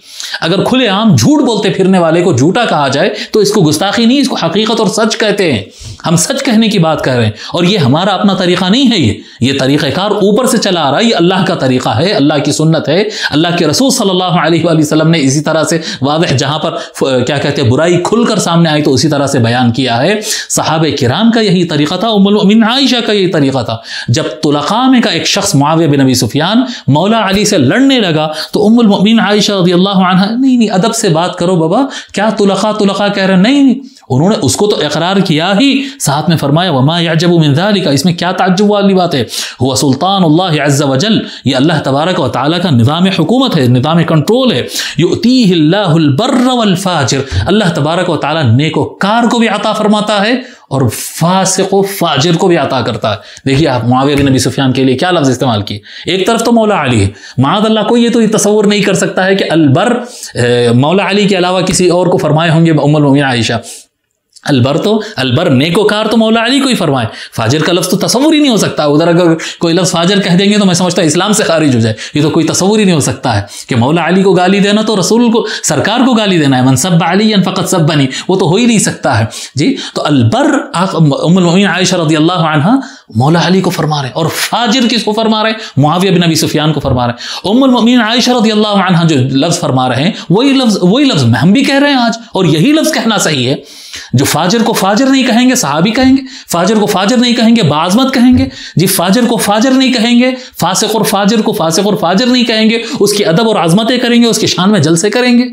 اگر کھلے عام جھوٹ بولتے پھرنے والے کو جھوٹا کہا جائے تو اس کو گستاخی نہیں، اس کو حقیقت اور سچ کہتے ہیں. ہم سچ کہنے کی بات کر رہے ہیں، اور یہ ہمارا اپنا طریقہ نہیں ہے. یہ طریقہ کار اوپر سے چلا آ رہا ہے، یہ اللہ کا طریقہ ہے، اللہ کی سنت ہے. اللہ کے رسول صلی اللہ علیہ وآلہ وسلم نے اسی طرح سے واضح، جہاں پر کیا کہتے ہیں برائی کھل کر سامنے آئی تو اسی طرح سے بیان کیا ہے. صحابہ کرام کا یہی طریقہ تھا، ام المؤمنین عائشہ کا یہی طریقہ تھا. جب طلقاء میں کا ایک شخص معاویہ بن ابی سفیان مولا علی سے لڑنے لگا تو ام المؤمنین عائشہ رضی اللہ عنہا، نہیں ادب سے بات کرو بابا، کیا طلقاء کہہ رہے ہیں؟ نہیں، انہوں نے اس کو تو اقرار کیا ہی، ساتھ میں فرمایا وما يعجب من ذلك، اس میں کیا تعجب والی بات ہے؟ هو سلطان اللہ عز وجل، یہ اللہ تبارک و تعالی کا نظام حکومت ہے، نظام کنٹرول ہے. یؤتیہ اللہ البر والفاجر، اللہ تبارک و تعالی نیکوکار کو بھی عطا فرماتا ہے اور فاسق و فاجر کو بھی عطا کرتا ہے. دیکھیے آپ معاویہ بن ابی سفیان کے لیے کیا لفظ استعمال کیے. ایک طرف تو مولا علی ہے، معاذ اللہ کوئی یہ تو تصور نہیں کر سکتا ہے کہ البر مولا علی کے علاوہ کسی اور کو فرمائے ہوں گے ام المؤمنین عائشہ. البر نیکوکار تو مولا علی کو ہی فرمائے. فاجر کا لفظ تو تصور ہی نہیں ہو سکتا. ادھر اگر کوئی لفظ فاجر کہہ دیں گے تو میں سمجھتا ہوں اسلام سے خارج ہو جائے. یہ تو کوئی تصور ہی نہیں ہو سکتا ہے کہ مولا علی کو گالی دینا تو رسول کو، سرکار کو گالی دینا ہے. من سب علی فقط سبنی، وہ تو ہو ہی نہیں سکتا ہے. جی تو البر ام المؤمنین عائشہ رضی اللہ عنہا مولا علی کو فرما رہے ہیں، اور فاجر کس کو فرما رہے ہیں؟ معاویہ بن ابی سفیان کو فرما رہے ہیں. ام المؤمنین عائشہ رضی اللہ عنہا جو لفظ فرما رہے ہیں وہی لفظ ہم بھی کہہ رہے ہیں آج، اور یہی لفظ کہنا صحیح ہے. جو فاجر کو فاجر نہیں کہیں گے صحابی کہیں گے، فاجر کو فاجر نہیں کہیں گے بعظمت کہیں گے. جی فاجر کو فاجر نہیں کہیں گے، فاسق اور فاجر کو فاسق اور فاجر نہیں کہیں گے، اس کی ادب اور عظمتیں کریں گے، اس کی شان میں جلسے کریں گے.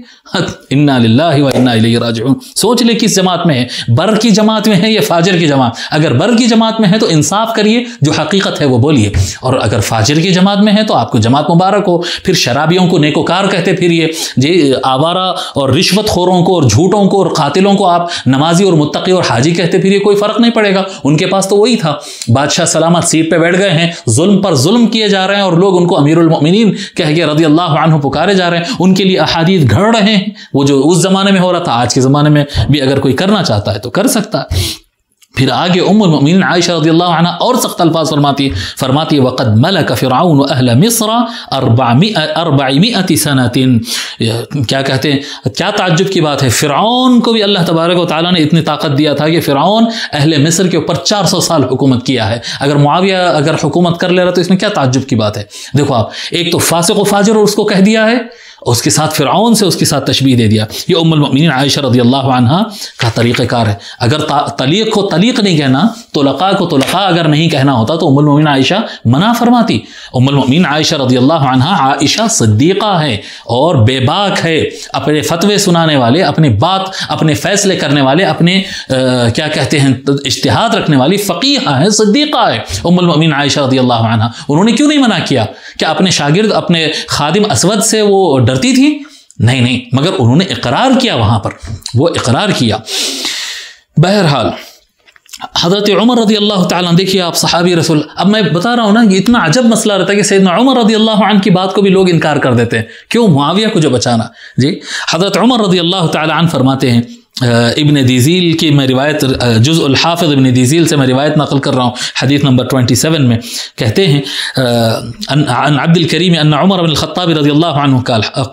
انا للہ و انا الیہ راجعون. سوچ لے کس جماعت میں ہے، بر کی جماعت میں ہے یا فاجر کی جماعت. اگر بر کی جماعت میں ہے تو انصاف کریے، جو حقیقت ہے وہ بولیے، اور اگر فاجر کی جماعت میں ہے تو آپ کو جماعت مبارک ہو. پھر شرابیوں کو نیکوکار کہتے پھریے، جی آوارہ اور رشوت خوروں کو اور جھوٹوں کو اور قاتلوں کو آپ نمازی اور متقی اور حاجی کہتے پھر یہ کوئی فرق نہیں پڑے گا. ان کے پاس تو وہی تھا. بادشاہ سلامت سیٹ پہ بیٹھ گئے ہیں، ظلم پر ظلم کیے جا رہے ہیں، اور لوگ ان کو امیر المؤمنین کہہ کے رضی اللہ عنہ پکارے جا رہے ہیں. ان کے لیے احادیث گھڑ رہے ہیں، وہ جو اس زمانے میں ہو رہا تھا آج کے زمانے میں بھی اگر کوئی کرنا چاہتا ہے تو کر سکتا ہے. پھر آگے ام المؤمنین عائشہ رضی اللہ عنہ اور سخت الفاظ فرماتی ہے وقد ملک فرعون اہل مصر 400 سنۃ. کیا کہتے ہیں، کیا تعجب کی بات ہے، فرعون کو بھی اللہ تبارک و تعالیٰ نے اتنی طاقت دیا تھا کہ فرعون اہل مصر کے اوپر 400 سال حکومت کیا ہے. اگر معاویہ اگر حکومت کر لے رہا تو اس میں کیا تعجب کی بات ہے. دیکھو آپ، ایک تو فاسق و فاجر اور اس کو کہہ دیا ہے، اس کے ساتھ فرعون سے اس کے ساتھ تشبیہ دے دیا. یہ ام المؤمنین عائشہ رضی اللہ عنہ کا طریقہ کار ہے. اگر طلیق کو طلیق نہیں کہنا، طلقاء کو طلقاء اگر نہیں کہنا ہوتا تو ام المؤمنین عائشہ منع فرماتی. ام المؤمنین عائشہ رضی اللہ عنہ عائشہ صدیقہ ہے اور بے باک ہے، اپنے فتوے سنانے والے، اپنی بات، اپنے فیصلے کرنے والے، اپنے کیا کہتے ہیں اجتہاد رکھنے والی فقیہ ہے، صدیقہ ہے ام المؤمنین عائشہ رضی اللہ عنہ. انہوں نے کیوں نہیں منع کیا؟ کہ اپنے شاگرد، اپنے خادم اسود سے وہ ڈرتی تھی؟ نہیں، مگر انہوں نے اقرار کیا، وہاں پر وہ اقرار کیا. بہرحال حضرت عمر رضی اللہ تعالیٰ، دیکھیے آپ صحابی رسول. اب میں بتا رہا ہوں نا، یہ اتنا عجب مسئلہ رہتا ہے کہ سیدنا عمر رضی اللہ عنہ کی بات کو بھی لوگ انکار کر دیتے ہیں. کیوں؟ معاویہ کو جو بچانا. جی حضرت عمر رضی اللہ تعالیٰ عنہ فرماتے ہیں، ابن دیزیل کی میں روایت، جزء الحافظ ابن دیزیل سے میں روایت نقل کر رہا ہوں، حدیث نمبر 27 میں کہتے ہیں عن عبد الکریم ان عمر بن الخطاب رضی اللہ عنہ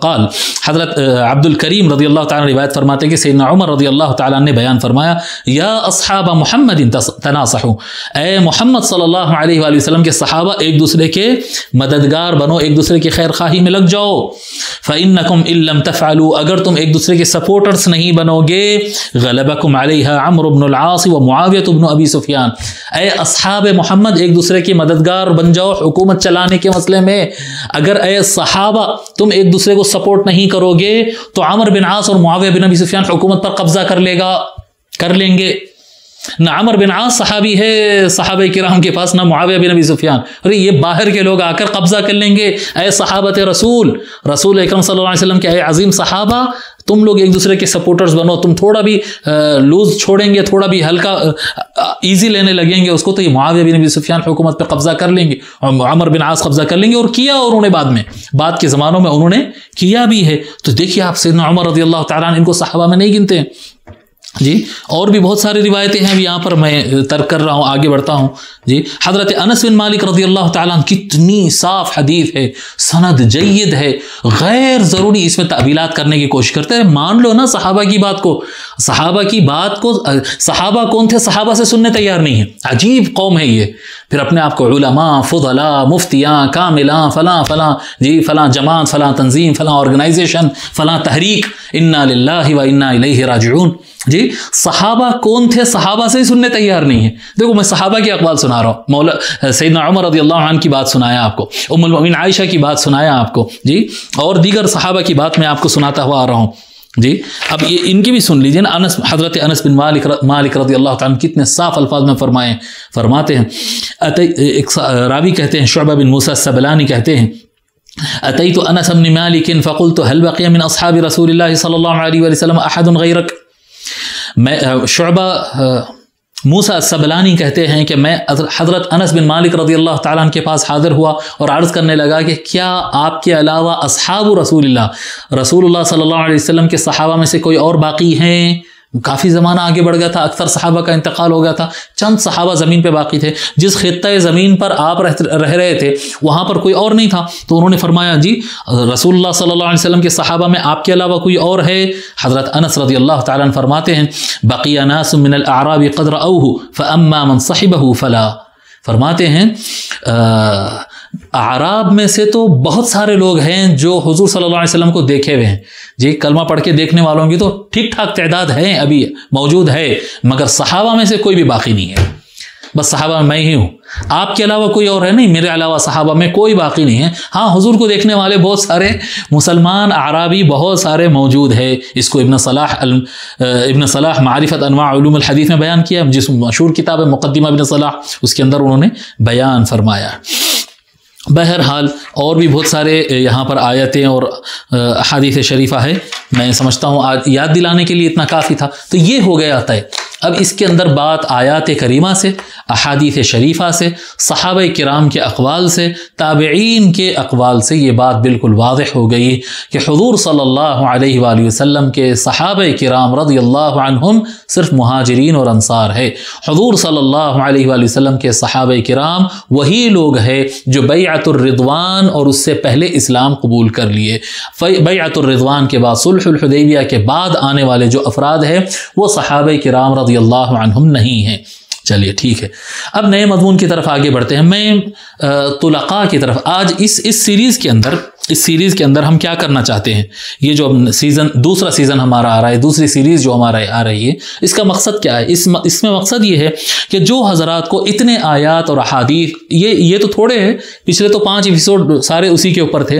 قال، حضرت عبد الکریم رضی اللہ تعالیٰ روایت فرماتے ہیں کہ سیدنا عمر رضی اللہ تعالیٰ نے بیان فرمایا، یا اصحاب محمد تناصحوا، اے محمد صلی اللہ علیہ وآلہ وسلم کے صحابہ ایک دوسرے کے مددگار بنو، ایک دوسرے کی خیر خواہی میں لگ جاؤ. فإنکم ان لم تفعلوا، اگر تم ایک دوسرے کے سپورٹرز نہیں بنو گے، غلبکم علیہا عمرو بن العاص و معاویہ بن ابی سفیان، اے اصحاب محمد ایک دوسرے کے مددگار بن جاؤ حکومت چلانے کے مسئلے میں. اگر اے صحابہ تم ایک دوسرے کو سپورٹ نہیں کرو گے تو عمرو بن عاص اور معاویہ بن ابی سفیان حکومت پر قبضہ کر لیں گے. نہ عمرو بن عاص صحابی ہے صحابہ کرام کے پاس، نہ معاویہ بن ابی سفیان. ارے یہ باہر کے لوگ آ کر قبضہ کر لیں گے. اے صحابت رسول اکرم صلی اللہ علیہ وسلم کے اے عظیم صحابہ، تم لوگ ایک دوسرے کے سپورٹرز بنو. تم تھوڑا بھی لوز چھوڑیں گے، تھوڑا بھی ہلکا ایزی لینے لگیں گے اس کو، تو یہ معاویہ بن ابی سفیان حکومت پہ قبضہ کر لیں گے، عمرو بن عاص قبضہ کر لیں گے. اور کیا انہوں نے بعد کے زمانوں میں انہوں نے کیا بھی ہے. تو دیکھیے آپ سیدنا عمر رضی اللہ تعالیٰ عنہ ان کو صحابہ میں نہیں گنتے ہیں. جی اور بھی بہت ساری روایتیں ہیں، یہاں پر میں ترک کر رہا ہوں، آگے بڑھتا ہوں. جی حضرت انس بن مالک رضی اللہ تعالیٰ عنہ، کتنی صاف حدیث ہے، سند جید ہے، غیر ضروری اس میں تعویلات کرنے کی کوشش کرتے ہیں. مان لو نا صحابہ کی بات کو. صحابہ کون تھے؟ صحابہ سے سننے تیار نہیں ہیں. عجیب قوم ہے یہ. پھر اپنے آپ کو علماء، فضلاء، مفتیاں، کاملاں، فلاں جی، فلاں جماعت، فلاں تنظیم، فلاں آرگنائزیشن، فلاں تحریک. انا للہ و انا الیہ راجعون. جی صحابہ کون تھے؟ صحابہ سے ہی سننے تیار نہیں ہیں. دیکھو میں صحابہ کی اقوال سنا رہا ہوں، سیدنا عمر رضی اللہ عنہ کی بات سنایا آپ کو، ام المؤمنین عائشہ کی بات سنایا آپ کو، جی اور دیگر صحابہ کی بات میں آپ کو سناتا ہوا آ رہا ہوں. جی اب یہ ان کی بھی سن لیجیے نا. حضرت انس بن مالک رضی اللہ تعالیٰ کتنے صاف الفاظ میں فرماتے ہیں. ایک راوی کہتے ہیں، شعبہ بن موسیٰ السبلانی کہتے ہیں، اتیت انس بن مالک فقلت هل بقي من اصحاب رسول الله صلی اللہ علیہ وسلم احد غیرک. میں شعبہ موسیٰ السبلانی کہتے ہیں کہ میں حضرت انس بن مالک رضی اللہ تعالیٰ عنہ کے پاس حاضر ہوا اور عرض کرنے لگا کہ کیا آپ کے علاوہ اصحاب رسول اللہ صلی اللہ علیہ وسلم کے صحابہ میں سے کوئی اور باقی ہیں؟ کافی زمانہ آگے بڑھ گیا تھا، اکثر صحابہ کا انتقال ہو گیا تھا، چند صحابہ زمین پہ باقی تھے. جس خطۂ زمین پر آپ رہ رہے تھے وہاں پر کوئی اور نہیں تھا. تو انہوں نے فرمایا جی رسول اللہ صلی اللہ علیہ وسلم کے صحابہ میں آپ کے علاوہ کوئی اور ہے؟ حضرت انس رضی اللہ تعالیٰ عنہ فرماتے ہیں، بقی ناس من الاعراب قد رأوه فاما من صحبه فلا. فرماتے ہیں اعراب میں سے تو بہت سارے لوگ ہیں جو حضور صلی اللہ علیہ وسلم کو دیکھے ہوئے ہیں. جی کلمہ پڑھ کے دیکھنے والوں کی تو ٹھیک ٹھاک تعداد ہے، ابھی موجود ہے، مگر صحابہ میں سے کوئی بھی باقی نہیں ہے. بس صحابہ میں ہی ہوں، آپ کے علاوہ کوئی اور ہے نہیں، میرے علاوہ صحابہ میں کوئی باقی نہیں ہے. ہاں حضور کو دیکھنے والے بہت سارے مسلمان اعرابی بہت سارے موجود ہے. اس کو ابن صلاح معرفت انواع علوم الحدیث میں بیان کیا، جس مشہور کتاب ہے مقدمہ ابن صلاح، اس کے اندر انہوں نے بیان فرمایا. بہرحال اور بھی بہت سارے یہاں پر آیتیں اور احادیث شریفہ ہے. میں سمجھتا ہوں آج یاد دلانے کے لیے اتنا کافی تھا. تو یہ ہو گیا طے. اب اس کے اندر بات آیات کریمہ سے، احادیث شریفہ سے، صحابہ کرام کے اقوال سے، تابعین کے اقوال سے یہ بات بالکل واضح ہو گئی کہ حضور صلی اللہ علیہ وآلہ وسلم کے صحابہ کرام رضی اللہ عنہم صرف مہاجرین اور انصار ہے۔ حضور صلی اللہ علیہ وآلہ وسلم کے صحابہ کرام وہی لوگ ہیں جو بیعت الرضوان اور اس سے پہلے اسلام قبول کر لیے۔ بیعت الرضوان کے بعد، صلح الحدیبیہ کے بعد آنے والے جو افراد ہیں وہ صحابہ کرام رضی اللہ عنہم نہیں ہیں۔ چلیے ٹھیک ہے، اب نئے مضمون کی طرف آگے بڑھتے ہیں۔ میں طلقاء کی طرف آج اس سیریز کے اندر ہم کیا کرنا چاہتے ہیں، یہ جو دوسرا سیزن ہمارا آ رہا ہے، دوسری سیریز جو ہمارا آ رہی ہے، اس کا مقصد کیا ہے؟ اس میں مقصد یہ ہے کہ جو حضرات کو اتنے آیات اور احادیث، یہ تو تھوڑے ہیں، پچھلے تو 5 ایپیسوڈ سارے اسی کے اوپر تھے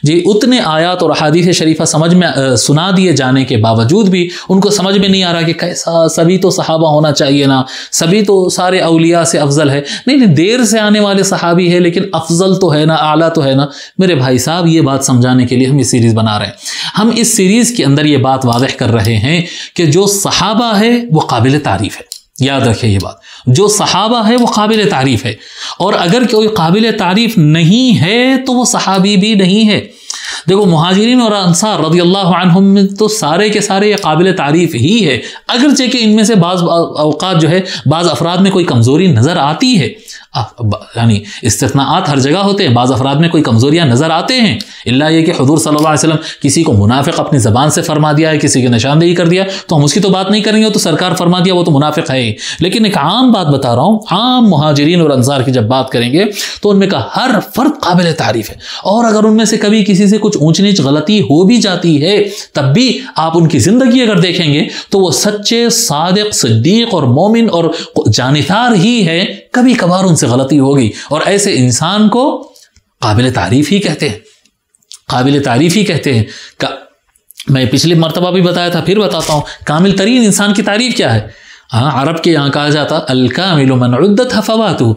جی، اتنے آیات اور احادیث شریفہ سمجھ میں سنا دیے جانے کے باوجود بھی ان کو سمجھ میں نہیں آ رہا کہ کیسا، سبھی تو صحابہ ہونا چاہیے نا، سبھی تو سارے اولیاء سے افضل ہے، نہیں دیر سے آنے والے صحابی ہے لیکن افضل تو ہے نا، اعلیٰ تو ہے نا۔ میرے بھائی صاحب، یہ بات سمجھانے کے لیے ہم یہ سیریز بنا رہے ہیں۔ ہم اس سیریز کے اندر یہ بات واضح کر رہے ہیں کہ جو صحابہ ہے وہ قابل تعریف ہے، یاد رکھیں یہ بات، جو صحابہ ہے وہ قابل تعریف ہے، اور اگر کوئی قابل تعریف نہیں ہے تو وہ صحابی بھی نہیں ہے۔ دیکھو، مہاجرین اور انصار رضی اللہ عنہم میں تو سارے کے سارے یہ قابل تعریف ہی ہے، اگرچہ کہ ان میں سے بعض اوقات جو ہے بعض افراد میں کوئی کمزوری نظر آتی ہے، یعنی استثناءات ہر جگہ ہوتے ہیں، بعض افراد میں کوئی کمزوریاں نظر آتے ہیں، اللہ یہ کہ حضور صلی اللہ علیہ وسلم کسی کو منافق اپنی زبان سے فرما دیا ہے، کسی کی نشاندہی کر دیا، تو ہم اس کی تو بات نہیں کریں گے، تو سرکار فرما دیا وہ تو منافق ہے ہی۔ لیکن ایک عام بات بتا رہا ہوں، عام مہاجرین اور انصار کی جب بات کریں گے تو ان میں کا ہر فرد قابل تعریف ہے، اور اگر ان میں سے کبھی کسی سے کچھ اونچ نیچ غلطی ہو بھی جاتی ہے تب بھی آپ ان کی زندگی اگر دیکھیں گے تو وہ سچے، صادق، صدیق اور مومن اور جانثار ہی ہے، کبھی کبھار ان سے غلطی ہوگی، اور ایسے انسان کو قابل تعریف ہی کہتے ہیں، قابل تعریف ہی کہتے ہیں۔ میں پچھلی مرتبہ بھی بتایا تھا، پھر بتاتا ہوں، کامل ترین انسان کی تعریف کیا ہے؟ عرب کے یہاں کہا جاتا الکامل من عدت فواتہ،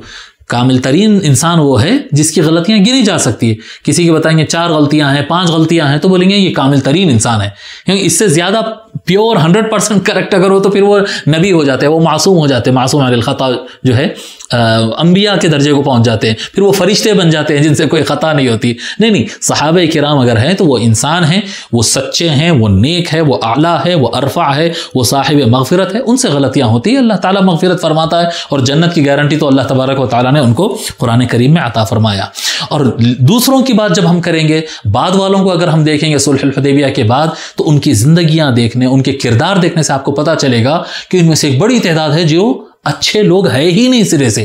کامل ترین انسان وہ ہے جس کی غلطیاں گنی جا سکتی ہے۔ کسی کے بتائیں گے 4 غلطیاں ہیں، 5 غلطیاں ہیں، تو بولیں گے یہ کامل ترین انسان ہے، کیونکہ اس سے زیادہ پیور 100% کریکٹ اگر ہو تو پھر وہ نبی ہو جاتے ہیں، وہ معصوم ہو جاتے ہیں، معصوم عن الخطا جو ہے انبیاء کے درجے کو پہنچ جاتے ہیں، پھر وہ فرشتے بن جاتے ہیں جن سے کوئی خطا نہیں ہوتی۔ نہیں، صحابہ کرام اگر ہیں تو وہ انسان ہیں، وہ سچے ہیں، وہ نیک ہے، وہ اعلیٰ ہے، وہ ارفع ہے، وہ صاحب مغفرت ہے، ان سے غلطیاں ہوتی ہیں، اللہ تعالیٰ مغفرت فرماتا ہے، اور جنت کی گارنٹی تو اللہ تبارک و تعالیٰ نے ان کو قرآن کریم میں عطا فرمایا۔ اور دوسروں کی بات جب ہم کریں گے، بعد والوں کو اگر ہم دیکھیں گے صلح الحدیبیہ کے بعد، تو ان کی زندگیاں دیکھنے، ان کے کردار دیکھنے سے آپ کو پتہ چلے گا کہ ان میں سے ایک بڑی تعداد ہے جو اچھے لوگ ہے ہی نہیں سرے سے۔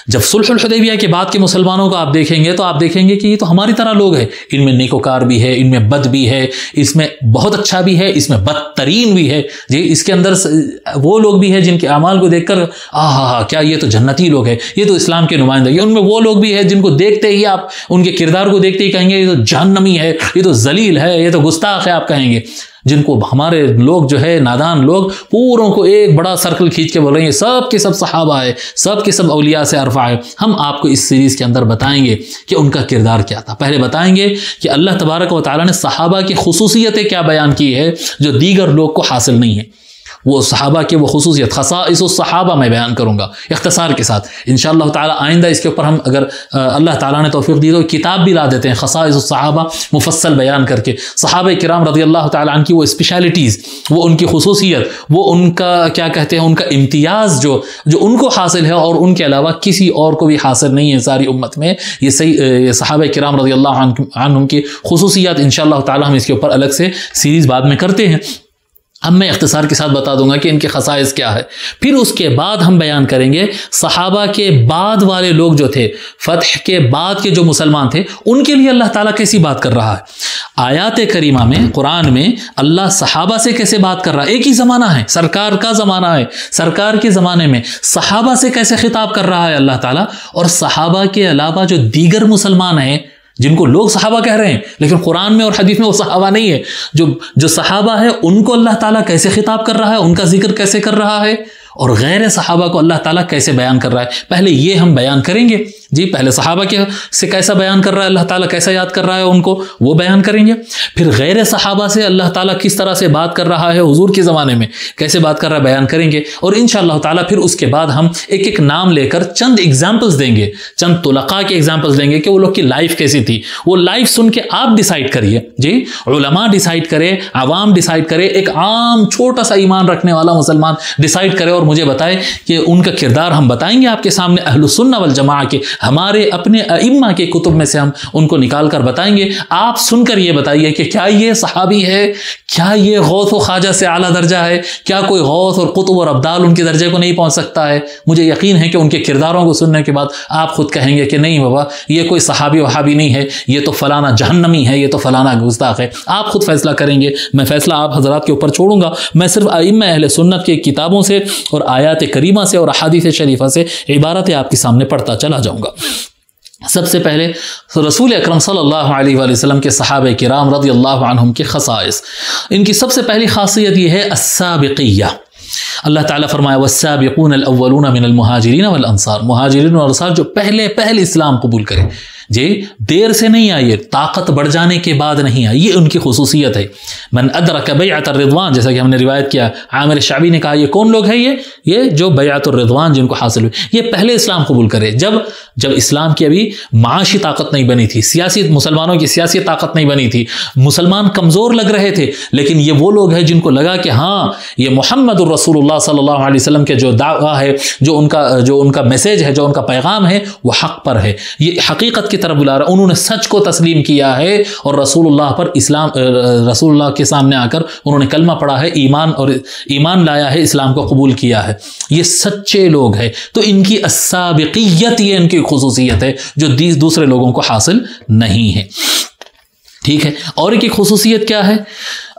جب صلح الحدیبیہ کے بعد کے مسلمانوں کو آپ دیکھیں گے تو آپ دیکھیں گے کہ یہ تو ہماری طرح لوگ ہیں، ان میں نیکوکار بھی ہے، ان میں بد بھی ہے، اس میں بہت اچھا بھی ہے، اس میں بدترین بھی ہے جی، اس کے اندر وہ لوگ بھی ہیں جن کے اعمال کو دیکھ کر کیا یہ تو جنتی لوگ ہیں، یہ تو اسلام کے نمائندے ہیں، ان میں وہ لوگ بھی ہیں جن کو دیکھتے ہی آپ ان کے کردار کو دیکھتے ہی کہیں گے یہ تو جہنمی ہے، یہ تو ذلیل ہے، یہ تو گستاخ ہے، آپ کہیں گے، جن کو ہمارے لوگ جو ہے نادان لوگ پوروں کو ایک بڑا سرکل کھینچ کے بول رہے ہیں سب کے سب صحابہ ہے، سب کے سب اولیاء سے ارفع ہے۔ ہم آپ کو اس سیریز کے اندر بتائیں گے کہ ان کا کردار کیا تھا۔ پہلے بتائیں گے کہ اللہ تبارک و تعالیٰ نے صحابہ کی خصوصیتیں کیا بیان کی ہے جو دیگر لوگ کو حاصل نہیں ہے، وہ صحابہ کے وہ خصوصیت، خصائص الصحابہ میں بیان کروں گا اختصار کے ساتھ انشاءاللہ تعالیٰ۔ آئندہ اس کے اوپر ہم اگر اللہ تعالیٰ نے توفیق دی تو کتاب بھی لا دیتے ہیں، خصائص الصحابہ مفصل بیان کر کے، صحابہ کرام رضی اللہ تعالیٰ عنہ کی وہ اسپیشلٹیز، وہ ان کی خصوصیت، وہ ان کا کیا کہتے ہیں، ان کا امتیاز جو ان کو حاصل ہے اور ان کے علاوہ کسی اور کو بھی حاصل نہیں ہے ساری امت میں، یہ صحابہ کرام رضی اللہ عنہم کی خصوصیات انشاءاللہ تعالیٰ ہم اس کے اوپر الگ سے سیریز بعد میں کرتے ہیں۔ اب میں اختصار کے ساتھ بتا دوں گا کہ ان کے خصائص کیا ہے، پھر اس کے بعد ہم بیان کریں گے صحابہ کے بعد والے لوگ جو تھے، فتح کے بعد کے جو مسلمان تھے، ان کے لیے اللہ تعالیٰ کیسی بات کر رہا ہے۔ آیات کریمہ میں، قرآن میں اللہ صحابہ سے کیسے بات کر رہا ہے، ایک ہی زمانہ ہے، سرکار کا زمانہ ہے، سرکار کے زمانے میں صحابہ سے کیسے خطاب کر رہا ہے اللہ تعالیٰ، اور صحابہ کے علاوہ جو دیگر مسلمان ہیں جن کو لوگ صحابہ کہہ رہے ہیں لیکن قرآن میں اور حدیث میں وہ صحابہ نہیں ہے، جو صحابہ ہے ان کو اللہ تعالیٰ کیسے خطاب کر رہا ہے، ان کا ذکر کیسے کر رہا ہے، اور غیر صحابہ کو اللہ تعالیٰ کیسے بیان کر رہا ہے، پہلے یہ ہم بیان کریں گے۔ جی پہلے صحابہ کے سے کیسا بیان کر رہا ہے اللہ تعالیٰ، کیسا یاد کر رہا ہے ان کو، وہ بیان کریں گے۔ پھر غیر صحابہ سے اللہ تعالیٰ کس طرح سے بات کر رہا ہے حضور کے زمانے میں، کیسے بات کر رہا ہے بیان کریں گے۔ اور انشاءاللہ تعالیٰ پھر اس کے بعد ہم ایک ایک نام لے کر چند ایگزامپلز دیں گے، چند طلقاء کے ایگزامپلز دیں گے کہ وہ لوگ کی لائف کیسی تھی۔ وہ لائف سن کے آپ ڈیسائیڈ کریے، جی علماء ڈیسائیڈ کرے، عوام ڈیسائیڈ کرے، ایک عام چھوٹا سا ایمان رکھنے والا مسلمان ڈیسائیڈ کرے اور مجھے بتائے کہ ان کا کردار ہم بتائیں گے آپ کے سامنے، اہل السنہ والجماعہ کے ہمارے اپنے ائمہ کے کتب میں سے ہم ان کو نکال کر بتائیں گے۔ آپ سن کر یہ بتائیے کہ کیا یہ صحابی ہے، کیا یہ غوث و خواجہ سے اعلیٰ درجہ ہے، کیا کوئی غوث اور قطب اور ابدال ان کے درجے کو نہیں پہنچ سکتا ہے؟ مجھے یقین ہے کہ ان کے کرداروں کو سننے کے بعد آپ خود کہیں گے کہ نہیں بابا یہ کوئی صحابی وہابی نہیں ہے، یہ تو فلانا جہنمی ہے، یہ تو فلانا گستاخ ہے۔ آپ خود فیصلہ کریں گے، میں فیصلہ آپ حضرات کے اوپر چھوڑوں گا۔ میں صرف ائمہ اہل سنت کی کتابوں سے اور آیات کریمہ سے اور احادیث شریفہ سے عبارتیں آپ کے سامنے پڑھتا چلا جاؤں گا۔ سب سے پہلے رسول اکرم صلی اللہ علیہ وآلہ وسلم کے صحابہ کرام رضی اللہ عنہم کے خصائص، ان کی سب سے پہلی خاصیت یہ ہے السابقیہ۔ اللہ تعالیٰ فرمایا والسابقون الاولون من المہاجرین والانصار، مہاجرین اور انصار جو پہلے اسلام قبول کرے، جی دیر سے نہیں آئیے، طاقت بڑھ جانے کے بعد نہیں آئی، یہ ان کی خصوصیت ہے۔ من ادرک بیعت الرضوان، جیسا کہ ہم نے روایت کیا، عامر شعبی نے کہا یہ کون لوگ ہیں، یہ جو بیعت الرضوان جن کو حاصل ہوئی، یہ پہلے اسلام قبول کرے جب اسلام کی ابھی معاشی طاقت نہیں بنی تھی، سیاسی مسلمانوں کی سیاسی طاقت نہیں بنی تھی، مسلمان کمزور لگ رہے تھے، لیکن یہ وہ لوگ ہیں جن کو لگا کہ ہاں یہ محمد الرسول اللہ صلی اللہ علیہ وسلم کے جو دعویٰ ہے، جو ان کا میسیج ہے، جو ان کا پیغام ہے، وہ حق پر ہے، یہ حقیقت کی طرف بلا رہا ہے۔ انہوں نے سچ کو تسلیم کیا ہے اور رسول اللہ کے سامنے آ کر انہوں نے کلمہ پڑھا ہے، ایمان لایا ہے، اسلام کو قبول کیا ہے، یہ سچے لوگ ہیں۔ تو ان کی السابقیت، یہ ان کی خصوصیت ہے جو دوسرے لوگوں کو حاصل نہیں ہے، ٹھیک ہے۔ اور ایک خصوصیت کیا ہے؟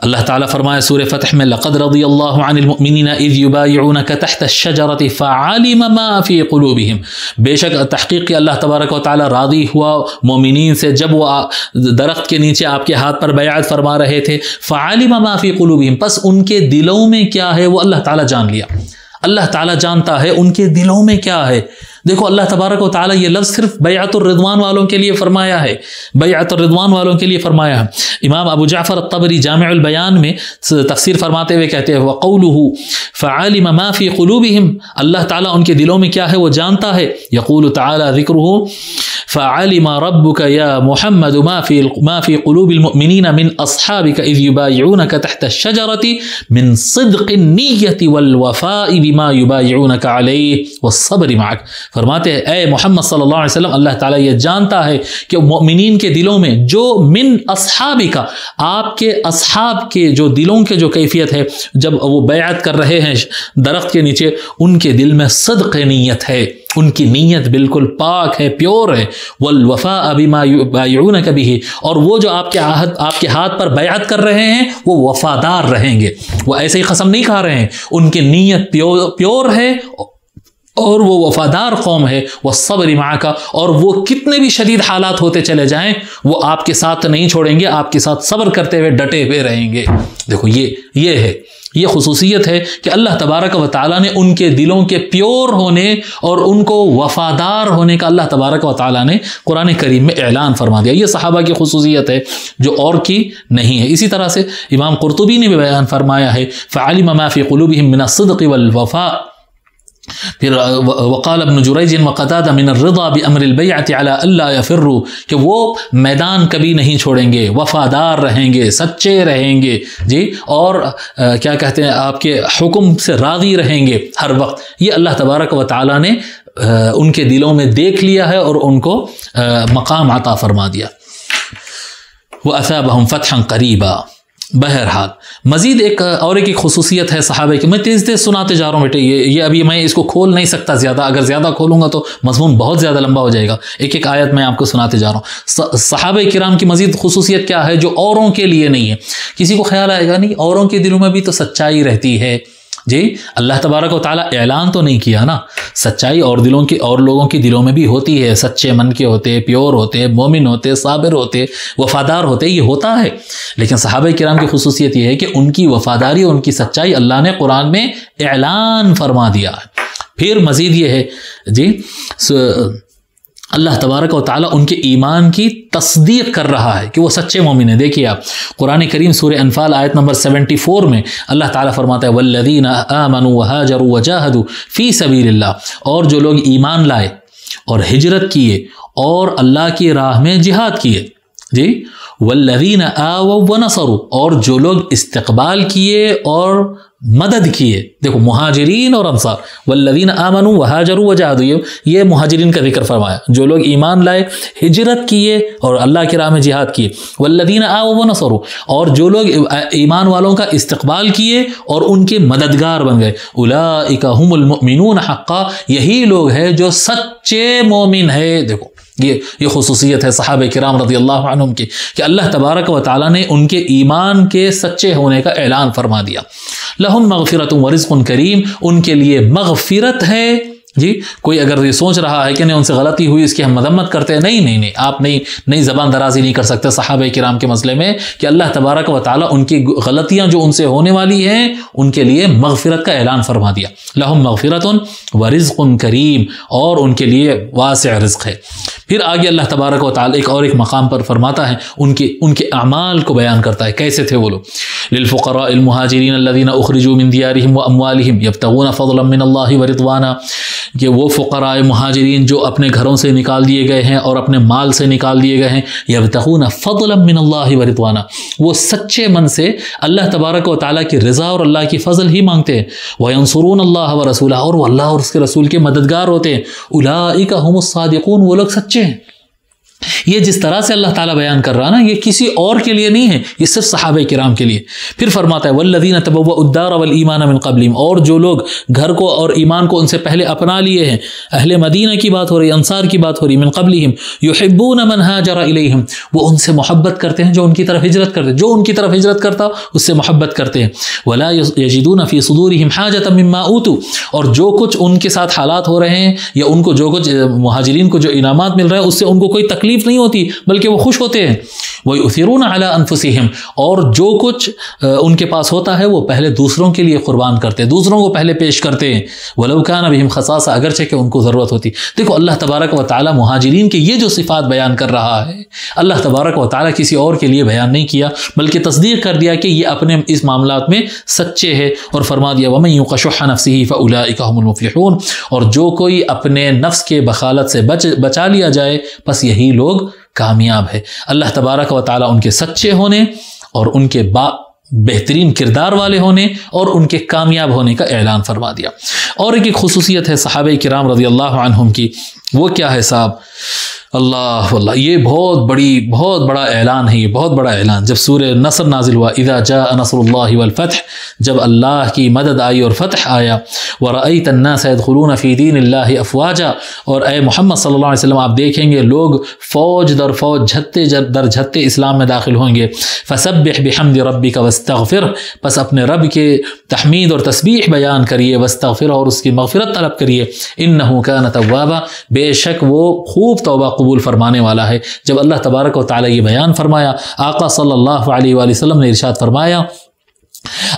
اللہ تعالیٰ فرمایا سورہ فتح میں لقد رضی اللہ عن المؤمنین اذ یبایعونک تحت الشجرۃ فعلم ما فی قلوبہم، بے شک تحقیق کہ اللہ تبارک و تعالیٰ راضی ہوا مومنین سے جب وہ درخت کے نیچے آپ کے ہاتھ پر بیعت فرما رہے تھے، فعلم ما فی قلوبہم، پس ان کے دلوں میں کیا ہے وہ اللہ تعالیٰ جان لیا۔ اللہ تعالیٰ جانتا ہے ان کے دلوں میں کیا ہے۔ دیکھو اللہ تبارک و تعالیٰ یہ لفظ صرف بیعت الرضوان والوں کے لیے فرمایا ہے، بیعت الرضوان والوں کے لیے فرمایا ہے۔ امام ابو جعفر الطبری جامع البیان میں تفسیر فرماتے ہوئے کہتے ہیں وَقَوْلُهُ فَعَلِمَ مَا فِي قُلُوبِهِمْ، اللہ تعالیٰ ان کے دلوں میں کیا ہے وہ جانتا ہے۔ یقول تعالیٰ ذکرہ فَعَلِمَ رَبُّكَ يَا مُحَمَّدُ مَا فِي قُلُوبِ الْمُؤْمِنِينَ مِنْ أَصْحَابِكَ إِذْ يُبَايِعُونَكَ تَحْتَ الشَّجَرَةِ مِنْ صِدْقِ النِّيَّةِ وَالْوَفَاءِ بِمَا يُبَايِعُونَكَ عَلَيْهِ وَالصَّبْرِ مَعَكَ، فرماتے ہیں اے محمد صلی اللہ علیہ وسلم، اللہ تعالیٰ یہ جانتا ہے کہ مؤمنین کے دلوں میں جو من اصحابک، آپ کے اصحاب کے جو دلوں کے جو کیفیت ہے جب وہ بیعت کر رہے ہیں درخت کے نیچے، ان کے دل میں صدق نیت ہے، ان کی نیت بالکل پاک ہے، پیور ہے۔ والوفاء بما یبایعونک بہ، اور وہ جو آپ کے ہاتھ پر بیعت کر رہے ہیں وہ وفادار رہیں گے، وہ ایسے ہی قسم نہیں کھا رہے ہیں، ان کی نیت پیور ہے اور وہ وفادار قوم ہے۔ والصبر معک، اور وہ کتنے بھی شدید حالات ہوتے چلے جائیں وہ آپ کے ساتھ نہیں چھوڑیں گے، آپ کے ساتھ صبر کرتے ہوئے ڈٹے ہوئے رہیں گے۔ دیکھو یہ ہے، یہ خصوصیت ہے کہ اللہ تبارک و تعالیٰ نے ان کے دلوں کے پیور ہونے اور ان کو وفادار ہونے کا اللہ تبارک و تعالیٰ نے قرآن کریم میں اعلان فرما دیا۔ یہ صحابہ کی خصوصیت ہے جو اور کی نہیں ہے۔ اسی طرح سے امام قرطبی نے بھی بیان فرمایا ہے فعلم ما فی قلوبہم من الصدق والوفاء، پھر وقال ابن جریج وقتادہ من الرضا بامر البیعۃ علی الا یفروا، کہ وہ میدان کبھی نہیں چھوڑیں گے، وفادار رہیں گے، سچے رہیں گے، جی، اور کیا کہتے ہیں آپ کے حکم سے راضی رہیں گے ہر وقت۔ یہ اللہ تبارک و تعالیٰ نے ان کے دلوں میں دیکھ لیا ہے اور ان کو مقام عطا فرما دیا۔ وَأَثَابَهُمْ فَتْحًا قَرِيبًا۔ بہرحال مزید ایک خصوصیت ہے صحابہ کی، میں تیز سناتے جا رہا ہوں بیٹے، یہ ابھی میں اس کو کھول نہیں سکتا زیادہ، اگر زیادہ کھولوں گا تو مضمون بہت زیادہ لمبا ہو جائے گا۔ ایک آیت میں آپ کو سناتے جا رہا ہوں۔ صحابہ کرام کی مزید خصوصیت کیا ہے جو اوروں کے لیے نہیں ہے؟ کسی کو خیال آئے گا نہیں اوروں کے دلوں میں بھی تو سچائی رہتی ہے، جی اللہ تبارک و تعالیٰ اعلان تو نہیں کیا نا، سچائی اور لوگوں کی دلوں میں بھی ہوتی ہے، سچے من کے ہوتے، پیور ہوتے، مومن ہوتے، صابر ہوتے، وفادار ہوتے، یہ ہوتا ہے۔ لیکن صحابہ کرام کی خصوصیت یہ ہے کہ ان کی وفاداری اور ان کی سچائی اللہ نے قرآن میں اعلان فرما دیا ہے۔ پھر مزید یہ ہے جی اللہ تبارک و تعالیٰ ان کے ایمان کی تصدیق کر رہا ہے کہ وہ سچے مومن ہیں۔ دیکھیے آپ قرآن کریم سورہ انفال آیت نمبر 74 میں اللہ تعالیٰ فرماتا ہے والذین آمنوا وہاجروا وجاہدوا فی سبیل اللہ، اور جو لوگ ایمان لائے اور ہجرت کیے اور اللہ کی راہ میں جہاد کیے، جی والذین آووا ونصروا، اور جو لوگ استقبال کیے اور مدد کیے۔ دیکھو مہاجرین اور انصار، والذین آمنوا وہاجروا وجاہدوا، یہ مہاجرین کا ذکر فرمایا، جو لوگ ایمان لائے، ہجرت کیے اور اللہ کی راہ میں جہاد کیے۔ والذین آووا ونصروا، اور جو لوگ ایمان والوں کا استقبال کیے اور ان کے مددگار بن گئے۔ اولئک هم المؤمنون حقا، یہی لوگ ہیں جو سچے مومن ہیں۔ دیکھو یہ خصوصیت ہے صحابہ کرام رضی اللہ عنہم کی کہ اللہ تبارک و تعالیٰ نے ان کے ایمان کے سچے ہونے کا اعلان فرما دیا۔ لہم مغفرت و رزق کریم، ان کے لیے مغفرت ہے۔ جی کوئی اگر یہ سوچ رہا ہے کہ نہیں ان سے غلطی ہوئی اس کی ہم مذمت کرتے ہیں، نہیں، آپ نئی زبان درازی نہیں کر سکتے صحابہ کرام کے مسئلے میں کہ اللہ تبارک و تعالیٰ ان کی غلطیاں جو ان سے ہونے والی ہیں ان کے لیے مغفرت کا اعلان فرما دیا۔ لہم مغفرت و رزق کریم، اور ان کے لیے واسع رزق ہے۔ پھر آگے اللہ تبارک و تعالیٰ ایک مقام پر فرماتا ہے ان کے اعمال کو بیان کرتا ہے، کیسے تھے وہ لوگ۔ للفقراء المہاجرین الذین اخرجوا من دیارہم واموالہم یبتغون فضلا من اللہ ورضوانا، کہ وہ فقراء مہاجرین جو اپنے گھروں سے نکال دیے گئے ہیں اور اپنے مال سے نکال دیے گئے ہیں، یبتغون فضلا من اللہ ورضوانا، وہ سچے من سے اللہ تبارک و تعالیٰ کی رضا اور اللہ کی فضل ہی مانگتے ہیں۔ وینصرون اللہ ورسولہ، اور وہ اللہ اور اس کے رسول کے مددگار ہوتے ہیں۔ اولئک هم الصادقون، وہ لوگ سچے ہیں۔ یہ جس طرح سے اللہ تعالیٰ بیان کر رہا نا، یہ کسی اور کے لیے نہیں ہے، یہ صرف صحابہ کرام کے لیے۔ پھر فرماتا ہے والذین تبوؤا الدار والایمان من قبلہم، اور جو لوگ گھر کو اور ایمان کو ان سے پہلے اپنا لیے ہیں، اہل مدینہ کی بات ہو رہی، انصار کی بات ہو رہی، من قبلہم یحبون من ہاجر الیہم، وہ ان سے محبت کرتے ہیں جو ان کی طرف ہجرت کرتے ہیں، جو ان کی طرف ہجرت کرتا اس سے محبت کرتے ہیں۔ ولا یجدون فی صدورہم حاجۃ مما اوتوا، اور جو کچھ ان کے ساتھ حالات ہو رہے ہیں یا ان کو جو کچھ مہاجرین کو جو انعامات مل رہے ہیں اس سے ان کو کوئی تکلیف نہیں ہوتی بلکہ وہ خوش ہوتے ہیں۔ وَيُؤْثِرُونَ عَلَىٰ أَنفُسِهِمْ، اور جو کچھ ان کے پاس ہوتا ہے وہ پہلے دوسروں کے لیے قربان کرتے ہیں، دوسروں کو پہلے پیش کرتے ہیں۔ وَلَوْ كَانَ بِهِمْ خَصَاصَةٌ، اگرچہ کہ ان کو ضرورت ہوتی۔ دیکھو اللہ تبارک و تعالیٰ مہاجرین کے یہ جو صفات بیان کر رہا ہے، اللہ تبارک و تعالیٰ کسی اور کے لیے بیان نہیں کیا بلکہ تصدیق کر دیا کہ یہ اپنے اس معاملات میں سچے ہیں، اور فرما دیا وَمَن يُوقَ شُحَّ نَفْسِهِ فَأُولَٰئِكَ هُمُ الْمُفْلِحُونَ، اور جو کوئی اپنے نفس کے بخالت سے بچا لیا جائے بس یہی لوگ کامیاب ہے۔ اللہ تبارک و تعالیٰ ان کے سچے ہونے اور ان کے بہترین کردار والے ہونے اور ان کے کامیاب ہونے کا اعلان فرما دیا۔ اور ایک خصوصیت ہے صحابہ کرام رضی اللہ عنہم کی، وہ کیا ہے صاحب؟ اللہ یہ بہت بڑا اعلان ہے، یہ بہت بڑا اعلان۔ جب سورہ نصر نازل ہوا، اذا جاء نصر اللہ والفتح، جب اللہ کی مدد آئی اور فتح آیا، ورأیت الناس يدخلون فی دین اللہ افواجا، اور اے محمد صلی اللہ علیہ وسلم آپ دیکھیں گے لوگ فوج در فوج، جھتے در جھتے اسلام میں داخل ہوں گے۔ فسبح بحمد ربک واستغفر، پس اپنے رب کے تحمید اور تسبیح بیان کریے، واستغفر، اور اس کی مغفرت طلب کریے، انہ کان توابا، بے شک وہ خوب توبہ قبول فرمانے والا ہے۔ جب اللہ تبارک و تعالیٰ یہ بیان فرمایا، آقا صلی اللہ علیہ وآلہ وسلم نے ارشاد فرمایا